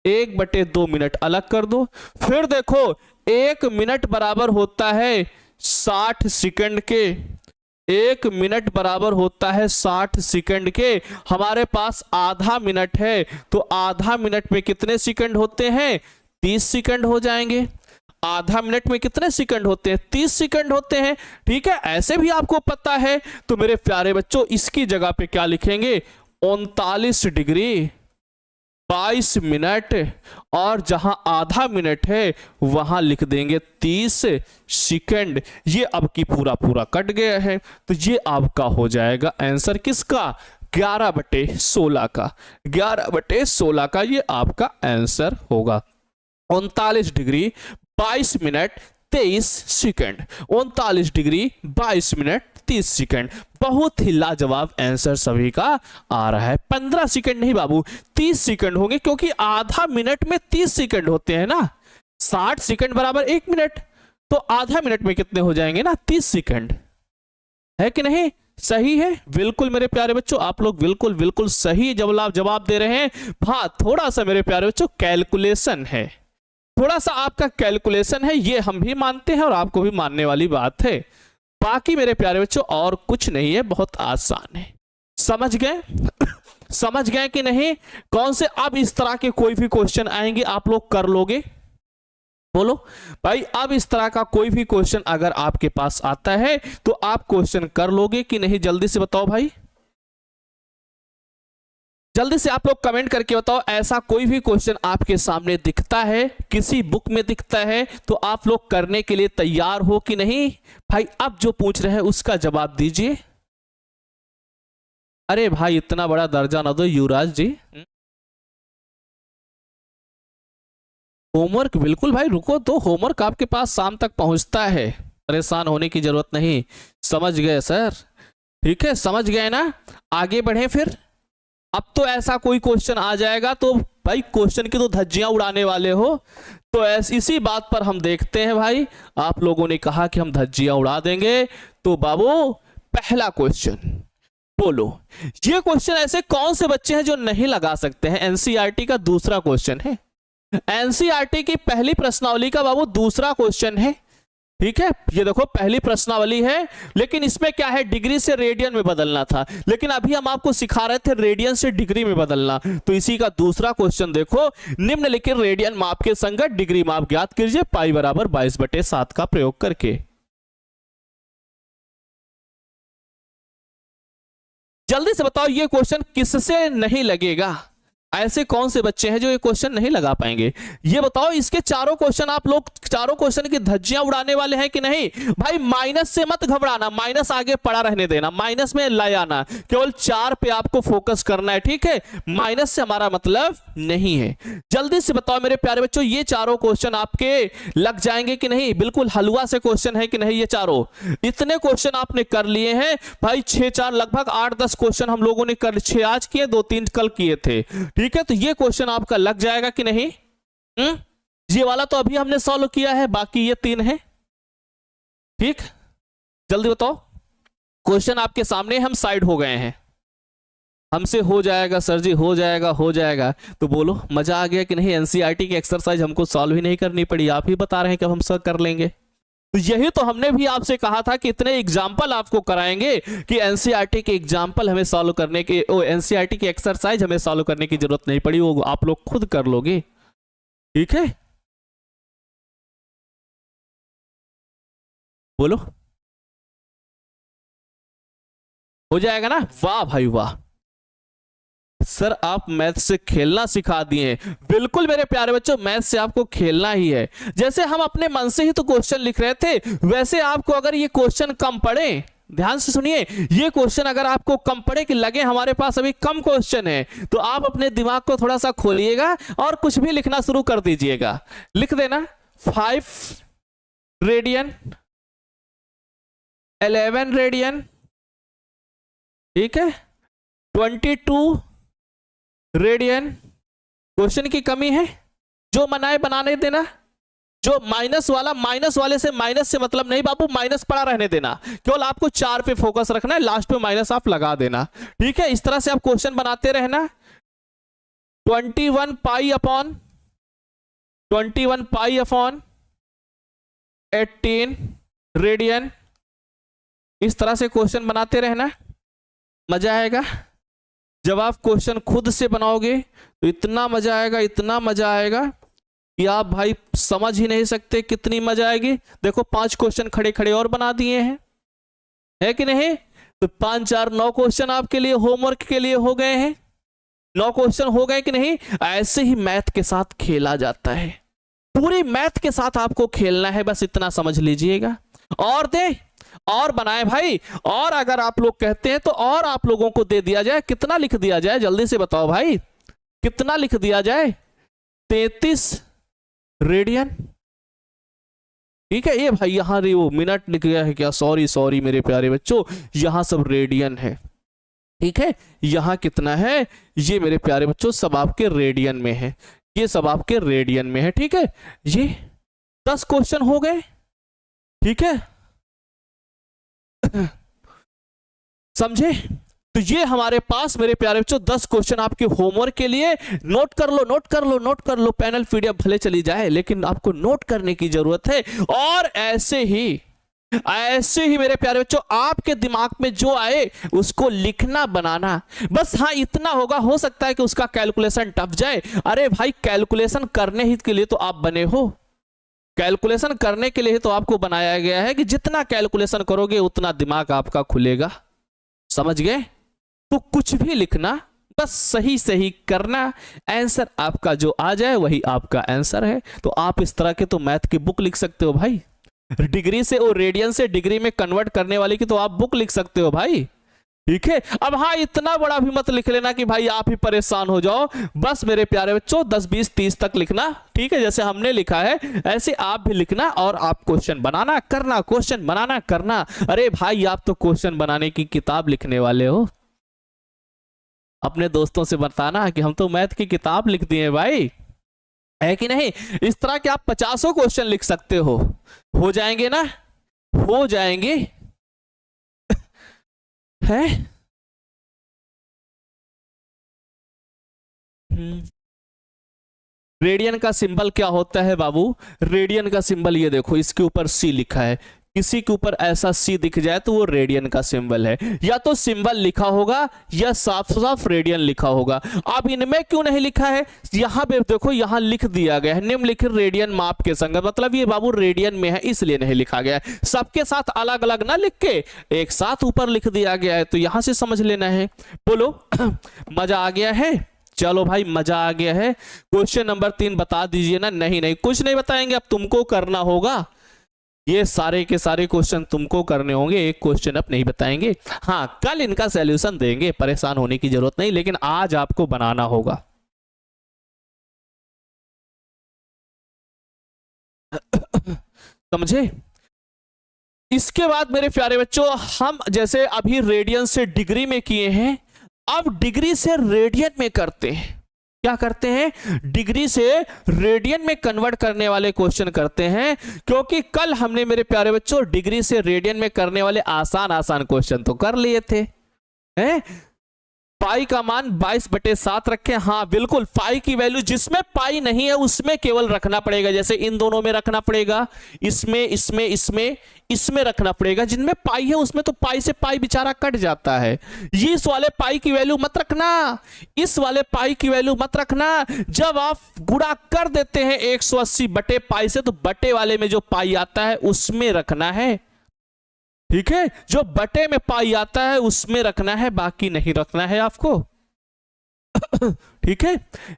1 बटे 2 मिनट अलग कर दो। फिर देखो 1 मिनट बराबर होता है 60 सेकंड के, 1 मिनट बराबर होता है 60 सेकंड के। हमारे पास आधा मिनट है, तो आधा मिनट में कितने सेकंड होते हैं, 30 सेकंड हो जाएंगे। आधा मिनट में कितने सेकंड होते हैं, 30 सेकंड होते हैं। ठीक है, ऐसे भी आपको पता है। तो मेरे प्यारे बच्चों इसकी जगह पे क्या लिखेंगे, 39 डिग्री 22 मिनट, और जहां आधा मिनट है वहां लिख देंगे 30 सेकंड। ये अब की पूरा कट गया है। तो ये आपका हो जाएगा आंसर किसका, 11 बटे 16 का, 11 बटे 16 का ये आपका आंसर होगा। 39 degree 22 minute 23 second, 39 degree 22 minute 30 second. बहुत ही लाजवाब आंसर सभी का आ रहा है। 15 सेकंड नहीं बाबू, 30 सेकंड होंगे, क्योंकि आधा मिनट में 30 सेकंड होते हैं ना। 60 सेकंड बराबर 1 मिनट, तो आधा मिनट में कितने हो जाएंगे ना, 30 सेकंड। है कि नहीं, सही है। बिल्कुल मेरे प्यारे बच्चों, आप लोग बिल्कुल सही जवाब दे रहे हैं। हाँ, थोड़ा सा मेरे प्यारे बच्चों कैलकुलेशन है, थोड़ा सा आपका कैलकुलेशन है, ये हम भी मानते हैं और आपको भी मानने वाली बात है। बाकी मेरे प्यारे बच्चों और कुछ नहीं है, बहुत आसान है। समझ गए समझ गए कि नहीं। कौन से अब इस तरह के कोई भी क्वेश्चन आएंगे आप लोग कर लोगे, बोलो भाई। अब इस तरह का कोई भी क्वेश्चन अगर आपके पास आता है तो आप क्वेश्चन कर लोगे कि नहीं, जल्दी से बताओ भाई, जल्दी से आप लोग कमेंट करके बताओ। ऐसा कोई भी क्वेश्चन आपके सामने दिखता है, किसी बुक में दिखता है, तो आप लोग करने के लिए तैयार हो कि नहीं भाई। अब जो पूछ रहे हैं उसका जवाब दीजिए। अरे भाई इतना बड़ा दर्जा ना दो युवराज जी। होमवर्क बिल्कुल भाई, रुको तो, होमवर्क आपके पास शाम तक पहुंचता है, परेशान होने की जरूरत नहीं। समझ गए सर? ठीक है, समझ गए ना? आगे बढ़े फिर। अब तो ऐसा कोई क्वेश्चन आ जाएगा तो भाई क्वेश्चन की तो धज्जियां उड़ाने वाले हो, तो इसी बात पर हम देखते हैं भाई। आप लोगों ने कहा कि हम धज्जियां उड़ा देंगे, तो बाबू पहला क्वेश्चन बोलो। ये क्वेश्चन ऐसे कौन से बच्चे हैं जो नहीं लगा सकते हैं? एनसीईआरटी का दूसरा क्वेश्चन है, एनसीईआरटी की पहली प्रश्नावली का बाबू दूसरा क्वेश्चन है। ठीक है, ये देखो पहली प्रश्नावली है, लेकिन इसमें क्या है, डिग्री से रेडियन में बदलना था, लेकिन अभी हम आपको सिखा रहे थे रेडियन से डिग्री में बदलना। तो इसी का दूसरा क्वेश्चन देखो, निम्नलिखित रेडियन माप के संगत डिग्री माप ज्ञात कीजिए पाई बराबर 22/7 का प्रयोग करके। जल्दी से बताओ ये क्वेश्चन किससे नहीं लगेगा? ऐसे कौन से बच्चे हैं जो ये क्वेश्चन नहीं लगा पाएंगे? ये बताओ, इसके चारों क्वेश्चन आप लोग चारों क्वेश्चन की धज्जियां उड़ाने वाले हैं कि नहीं? भाई माइनस से मत घबराना, माइनस आगे पड़ा रहने देना, माइनस में ले आना, केवल 4 पे आपको फोकस करना है। ठीक है, माइनस से हमारा मतलब नहीं है। जल्दी से बताओ मेरे प्यारे बच्चों, ये चारों क्वेश्चन आपके लग जाएंगे कि नहीं? बिल्कुल हलवा से क्वेश्चन है कि नहीं? ये चारों इतने क्वेश्चन आपने कर लिए हैं भाई, 6-4 लगभग 8-10 क्वेश्चन हम लोगों ने कर, 6 आज किए, 2-3 कल किए थे। ठीक है, तो ये क्वेश्चन आपका लग जाएगा कि नहीं? ये वाला तो अभी हमने सॉल्व किया है, बाकी ये 3 है। ठीक, जल्दी बताओ। क्वेश्चन आपके सामने, हम साइड हो गए हैं, हमसे हो जाएगा सर जी, हो जाएगा हो जाएगा। तो बोलो मजा आ गया कि नहीं? एनसीईआरटी की एक्सरसाइज हमको सॉल्व ही नहीं करनी पड़ी, आप ही बता रहे हैं कि हम सब कर लेंगे। तो यही तो हमने भी आपसे कहा था कि इतने एग्जाम्पल आपको कराएंगे कि एनसीईआरटी के एग्जाम्पल हमें सॉल्व करने के, एनसीईआरटी की एक्सरसाइज हमें सॉल्व करने की जरूरत नहीं पड़ी, वो आप लोग खुद कर लोगे। ठीक है, बोलो हो जाएगा ना? वाह भाई वाह, सर आप मैथ से खेलना सिखा दिए। बिल्कुल मेरे प्यारे बच्चों, मैथ से आपको खेलना ही है। जैसे हम अपने मन से ही तो क्वेश्चन लिख रहे थे, वैसे आपको अगर ये क्वेश्चन कम पड़े, ध्यान से सुनिए, ये क्वेश्चन अगर आपको कम पड़े कि लगे हमारे पास अभी कम क्वेश्चन है, तो आप अपने दिमाग को थोड़ा सा खोलिएगा और कुछ भी लिखना शुरू कर दीजिएगा। लिख देना 5 रेडियन, 11 रेडियन, ठीक है, 22 रेडियन। क्वेश्चन की कमी है, जो मनाए बनाने देना, जो माइनस वाला, माइनस वाले से माइनस से मतलब नहीं बाबू, माइनस पड़ा रहने देना, केवल आपको 4 पे फोकस रखना है, लास्ट में माइनस आप लगा देना। ठीक है, इस तरह से आप क्वेश्चन बनाते रहना। 21 पाई अपॉन 18 रेडियन, इस तरह से क्वेश्चन बनाते रहना, मजा आएगा। जब आप क्वेश्चन खुद से बनाओगे तो इतना मजा आएगा, इतना मजा आएगा कि आप भाई समझ ही नहीं सकते कितनी मजा आएगी। देखो 5 क्वेश्चन खड़े खड़े और बना दिए हैं, है कि नहीं? तो 5 4 9 क्वेश्चन आपके लिए होमवर्क के लिए हो गए हैं। 9 क्वेश्चन हो गए कि नहीं? ऐसे ही मैथ के साथ खेला जाता है, पूरी मैथ के साथ आपको खेलना है, बस इतना समझ लीजिएगा। और दे और बनाए भाई, और अगर आप लोग कहते हैं तो और आप लोगों को दे दिया जाए। कितना लिख दिया जाए? जल्दी से बताओ भाई, कितना लिख दिया जाए? 33 रेडियन। ठीक है, ये भाई यहां वो मिनट लिख गया है क्या? सॉरी सॉरी मेरे प्यारे बच्चों, यहां सब रेडियन है। ठीक है, यहां कितना है? ये मेरे प्यारे बच्चों सब आपके रेडियन में है, ये सब आपके रेडियन में है। ठीक है, ये 10 क्वेश्चन हो गए। ठीक है, समझे? तो ये हमारे पास मेरे प्यारे बच्चों 10 क्वेश्चन आपके होमवर्क के लिए। नोट कर लो, नोट कर लो, नोट कर लो। पैनल पीडीएफ भले चली जाए, लेकिन आपको नोट करने की जरूरत है। और ऐसे ही मेरे प्यारे बच्चों आपके दिमाग में जो आए उसको लिखना, बनाना, बस। हाँ इतना होगा, हो सकता है कि उसका कैलकुलेशन टफ जाए। अरे भाई कैलकुलेशन करने ही के लिए तो आप बने हो, कैलकुलेशन करने के लिए तो आपको बनाया गया है कि जितना कैलकुलेशन करोगे उतना दिमाग आपका खुलेगा। समझ गए? तो कुछ भी लिखना, बस सही सही करना, आंसर आपका जो आ जाए वही आपका आंसर है। तो आप इस तरह के तो मैथ की बुक लिख सकते हो भाई, डिग्री से और रेडियन से डिग्री में कन्वर्ट करने वाली की तो आप बुक लिख सकते हो भाई। ठीक है। अब हाँ, इतना बड़ा भी मत लिख लेना कि भाई आप ही परेशान हो जाओ। बस मेरे प्यारे बच्चों 10 20 30 तक लिखना, ठीक है, जैसे हमने लिखा है ऐसे आप भी लिखना और आप क्वेश्चन बनाना करना, क्वेश्चन बनाना करना। अरे भाई आप तो क्वेश्चन बनाने की किताब लिखने वाले हो। अपने दोस्तों से बताना कि हम तो मैथ की किताब लिख दिए भाई, है कि नहीं। इस तरह के आप 50 क्वेश्चन लिख सकते हो जाएंगे ना, हो जाएंगे है। रेडियन का सिंबल क्या होता है बाबू? रेडियन का सिंबल ये देखो, इसके ऊपर सी लिखा है, किसी के ऊपर ऐसा सी दिख जाए तो वो रेडियन का सिंबल है। या तो सिंबल लिखा होगा या साफ साफ रेडियन लिखा होगा। अब इनमें क्यों नहीं लिखा है? यहां पे देखो, यहां लिख दिया गया है निम्नलिखित रेडियन माप के संगत, मतलब ये बाबू रेडियन में है इसलिए नहीं लिखा गया है। सबके साथ अलग अलग ना लिख के एक साथ ऊपर लिख दिया गया है, तो यहां से समझ लेना है। बोलो मजा आ गया है? चलो भाई मजा आ गया है। क्वेश्चन नंबर 3 बता दीजिए ना। नहीं नहीं कुछ नहीं बताएंगे, अब तुमको करना होगा। ये सारे के सारे क्वेश्चन तुमको करने होंगे, एक क्वेश्चन अब नहीं बताएंगे। हाँ कल इनका सॉल्यूशन देंगे, परेशान होने की जरूरत नहीं, लेकिन आज आपको बनाना होगा। समझे? इसके बाद मेरे प्यारे बच्चों, हम जैसे अभी रेडियन से डिग्री में किए हैं, अब डिग्री से रेडियन में करते हैं। क्या करते हैं? डिग्री से रेडियन में कन्वर्ट करने वाले क्वेश्चन करते हैं। क्योंकि कल हमने मेरे प्यारे बच्चों डिग्री से रेडियन में करने वाले आसान आसान क्वेश्चन तो कर लिए थे, हैं? पाई का मान 22/7 रखें। हाँ बिल्कुल, पाई की वैल्यू जिसमें पाई नहीं है उसमें केवल रखना पड़ेगा। जैसे इन दोनों में रखना पड़ेगा, इसमें इसमें इसमें इसमें रखना पड़ेगा। जिनमें पाई है उसमें तो पाई से पाई बेचारा कट जाता है। ये इस वाले पाई की वैल्यू मत रखना, इस वाले पाई की वैल्यू मत रखना। जब आप गुणा कर देते हैं 180 बटे पाई से, तो बटे वाले में जो पाई आता है उसमें रखना है, ठीक है। जो बटे में पाई आता है उसमें रखना है, बाकी नहीं रखना है आपको, ठीक है।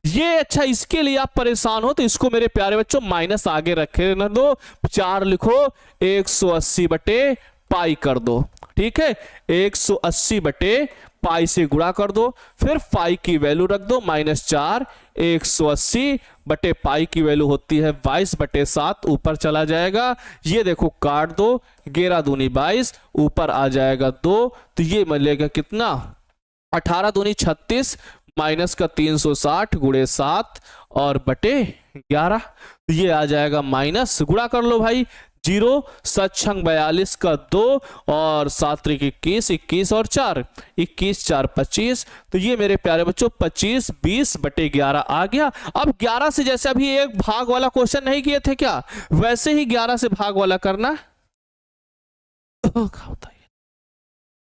ये अच्छा, इसके लिए आप परेशान हो तो इसको मेरे प्यारे बच्चों माइनस आगे रखे न दो, 4 लिखो, 180 बटे पाई कर दो, ठीक है। 180 बटे पाई से गुणा कर दो, फिर पाई की वैल्यू रख दो -4। 180 बटे पाई की वैल्यू होती है 22/7, ऊपर चला जाएगा। ये देखो काट दो, 11 दूनी 22, ऊपर आ जाएगा 2, तो ये मिलेगा कितना? 18 दूनी 36 माइनस का 360 गुणे 7 और बटे 11, तो ये आ जाएगा माइनस। गुणा कर लो भाई, 0 7 छंग 42 का 2 और 7 त्रिक 21, 21 और 4, 21 4 25, तो ये मेरे प्यारे बच्चों 25 20 बटे 11 आ गया। अब 11 से जैसे अभी एक भाग वाला क्वेश्चन नहीं किए थे क्या, वैसे ही 11 से भाग वाला करना। क्या होता है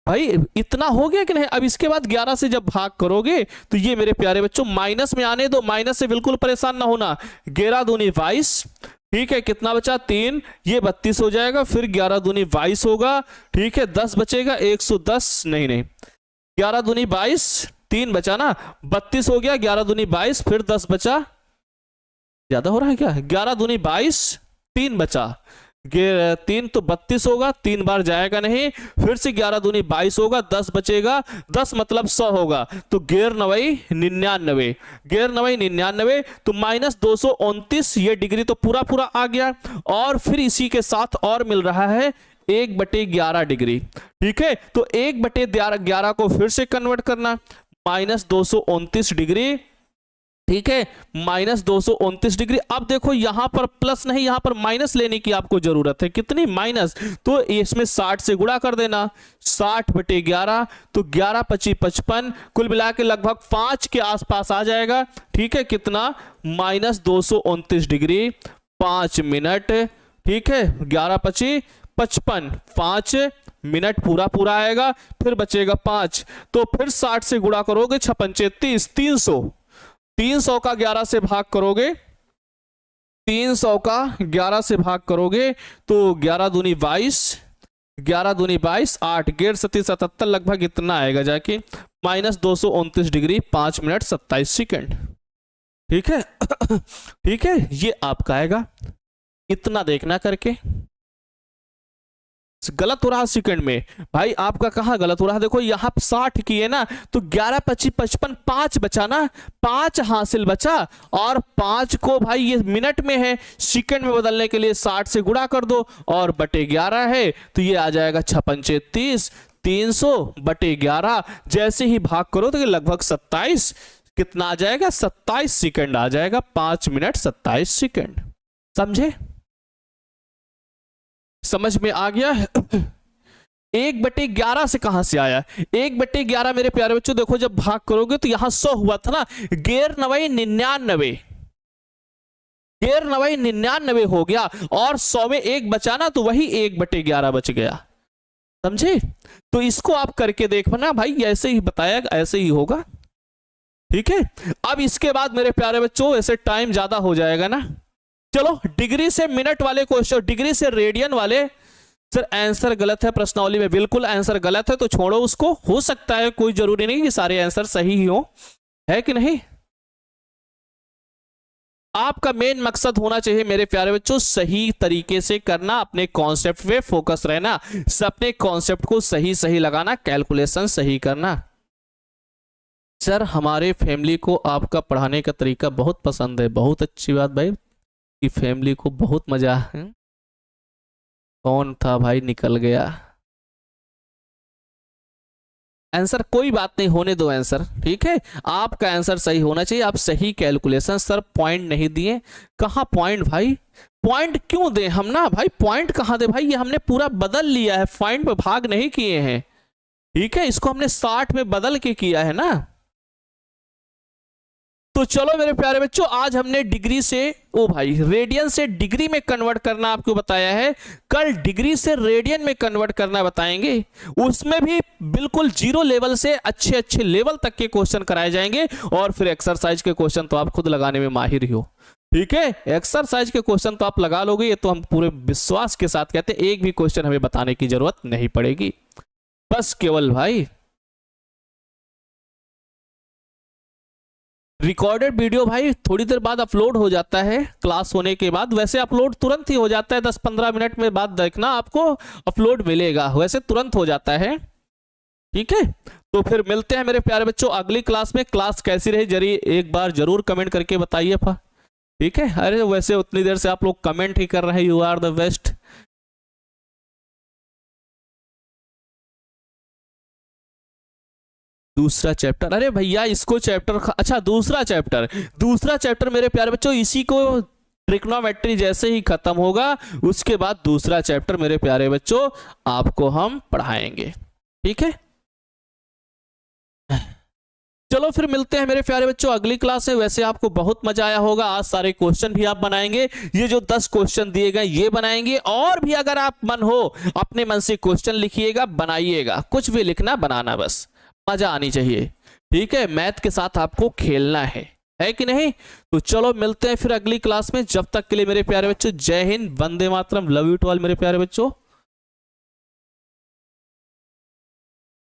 भाई, इतना हो गया कि नहीं? अब इसके बाद 11 से जब भाग करोगे तो ये मेरे प्यारे बच्चों माइनस में आने दो, माइनस से बिल्कुल परेशान ना होना। 11 दूनी 22, ठीक है, कितना बचा? 3, ये 32 हो जाएगा, फिर 11 दूनी 22 होगा, ठीक है, 10 बचेगा, 110 नहीं नहीं 11 दूनी 22, 3 बचा ना, 32 हो गया, 11 दूनी 22, फिर 10 बचा, ज्यादा हो रहा है क्या? 11 दूनी 22, 3 बचा, 3 तो 32 होगा, 3 बार जाएगा नहीं, फिर से 11 दूनी 22 होगा, 10 बचेगा, 10 मतलब 100 होगा, तो 11 99, 99, तो -229, ये डिग्री तो पूरा पूरा आ गया। और फिर इसी के साथ और मिल रहा है 1/11 डिग्री, ठीक है। तो 1/11 को फिर से कन्वर्ट करना, -229 डिग्री, ठीक है, -229 डिग्री। अब देखो यहां पर प्लस नहीं, यहां पर माइनस लेने की आपको जरूरत है। कितनी? माइनस, तो इसमें 60 से गुणा कर देना, 60/11, तो 11 25 55, कुल मिला के लगभग 5 के आसपास आ जाएगा, ठीक है। कितना? -229 डिग्री 5 मिनट, ठीक है, 11 25 55, 5 मिनट पूरा पूरा आएगा, फिर बचेगा 5, तो फिर 60 से गुणा करोगे, 56 30, 300 का 11 से भाग करोगे, 300 का 11 से भाग करोगे तो 11 दूनी 22, 11 दूनी 22, 8 गेर 77 लगभग इतना आएगा जाके, -229 डिग्री 5 मिनट 27 सेकंड, ठीक है। ठीक है, ये आपका आएगा। इतना देखना करके गलत हो रहा सेकंड में भाई, आपका कहाँ गलत हो रहा, देखो यहाँ 60 की है ना, तो 11 25 55 5 बचा ना, 5 हासिल बचा, और 5 को भाई ये मिनट में है, सेकंड में बदलने के लिए 60 से गुणा कर दो, और बटे 11 है तो ये आ जाएगा 56 30, 300 बटे 11, जैसे ही भाग करो तो ये लगभग 27, कितना आ जाएगा 27 सेकंड आ जाएगा, 5 मिनट 27 सेकंड। समझे, समझ में आ गया? 1/11 से कहां से आया? 1/11 मेरे प्यारे बच्चों देखो, जब भाग करोगे तो यहां 100 हुआ था ना, गैर नवाई 99, गैर नवाई 99 हो गया, और 100 में 1 बचा ना, तो वही 1/11 बच गया। समझे? तो इसको आप करके देखना भाई, ऐसे ही बताया, ऐसे ही होगा। ठीक है, अब इसके बाद मेरे प्यारे बच्चों ऐसे टाइम ज्यादा हो जाएगा ना, चलो डिग्री से मिनट वाले क्वेश्चन, डिग्री से रेडियन वाले। सर आंसर गलत है प्रश्नावली में, बिल्कुल आंसर गलत है, तो छोड़ो उसको, हो सकता है, कोई जरूरी नहीं कि सारे आंसर सही ही हो, है कि नहीं। आपका मेन मकसद होना चाहिए मेरे प्यारे बच्चों, सही तरीके से करना, अपने कॉन्सेप्ट पे फोकस रहना, अपने कॉन्सेप्ट को सही सही लगाना, कैलकुलेशन सही करना। सर हमारे फैमिली को आपका पढ़ाने का तरीका बहुत पसंद है। बहुत अच्छी बात भाई, कि फैमिली को बहुत मजा है। कौन था भाई, निकल गया आंसर, कोई बात नहीं, होने दो आंसर। ठीक है, आपका आंसर सही होना चाहिए, आप सही कैलकुलेशन। सर पॉइंट नहीं दिए, कहाँ पॉइंट भाई, पॉइंट क्यों दें हम ना भाई, पॉइंट कहाँ दे भाई, ये हमने पूरा बदल लिया है, पॉइंट पे भाग नहीं किए हैं। ठीक है, इसको हमने 60 में बदल के किया है ना। तो चलो मेरे प्यारे बच्चों, आज हमने डिग्री से, ओ भाई रेडियन से डिग्री में कन्वर्ट करना आपको बताया है, कल डिग्री से रेडियन में कन्वर्ट करना बताएंगे। उसमें भी बिल्कुल जीरो लेवल से अच्छे अच्छे लेवल तक के क्वेश्चन कराए जाएंगे, और फिर एक्सरसाइज के क्वेश्चन तो आप खुद लगाने में माहिर ही हो। ठीक है, एक्सरसाइज के क्वेश्चन तो आप लगा लोगे, ये तो हम पूरे विश्वास के साथ कहते हैं, एक भी क्वेश्चन हमें बताने की जरूरत नहीं पड़ेगी। बस केवल भाई रिकॉर्डेड वीडियो भाई थोड़ी देर बाद अपलोड हो जाता है, क्लास होने के बाद। वैसे अपलोड तुरंत ही हो जाता है, 10-15 मिनट में बाद देखना आपको अपलोड मिलेगा, वैसे तुरंत हो जाता है। ठीक है, तो फिर मिलते हैं मेरे प्यारे बच्चों अगली क्लास में। क्लास कैसी रही जरी एक बार जरूर कमेंट करके बताइए। ठीक है, अरे वैसे उतनी देर से आप लोग कमेंट ही कर रहे हैं, यू आर द बेस्ट। दूसरा चैप्टर, अरे भैया इसको चैप्टर, अच्छा दूसरा चैप्टर मेरे प्यारे बच्चों, इसी को ट्रिग्नोमेट्री जैसे ही खत्म होगा, उसके बाद दूसरा चैप्टर मेरे प्यारे बच्चों आपको हम पढ़ाएंगे। ठीक है, चलो फिर मिलते हैं मेरे प्यारे बच्चों अगली क्लास में। वैसे आपको बहुत मजा आया होगा, आज सारे क्वेश्चन भी आप बनाएंगे, ये जो 10 क्वेश्चन दिए गए ये बनाएंगे, और भी अगर आप मन हो अपने मन से क्वेश्चन लिखिएगा, बनाइएगा, कुछ भी लिखना बनाना, बस मजा आनी चाहिए। ठीक है, मैथ के साथ आपको खेलना है कि नहीं। तो चलो मिलते हैं फिर अगली क्लास में, जब तक के लिए मेरे प्यारे बच्चों जय Hind, Vande Mataram, love you to all मेरे प्यारे बच्चों।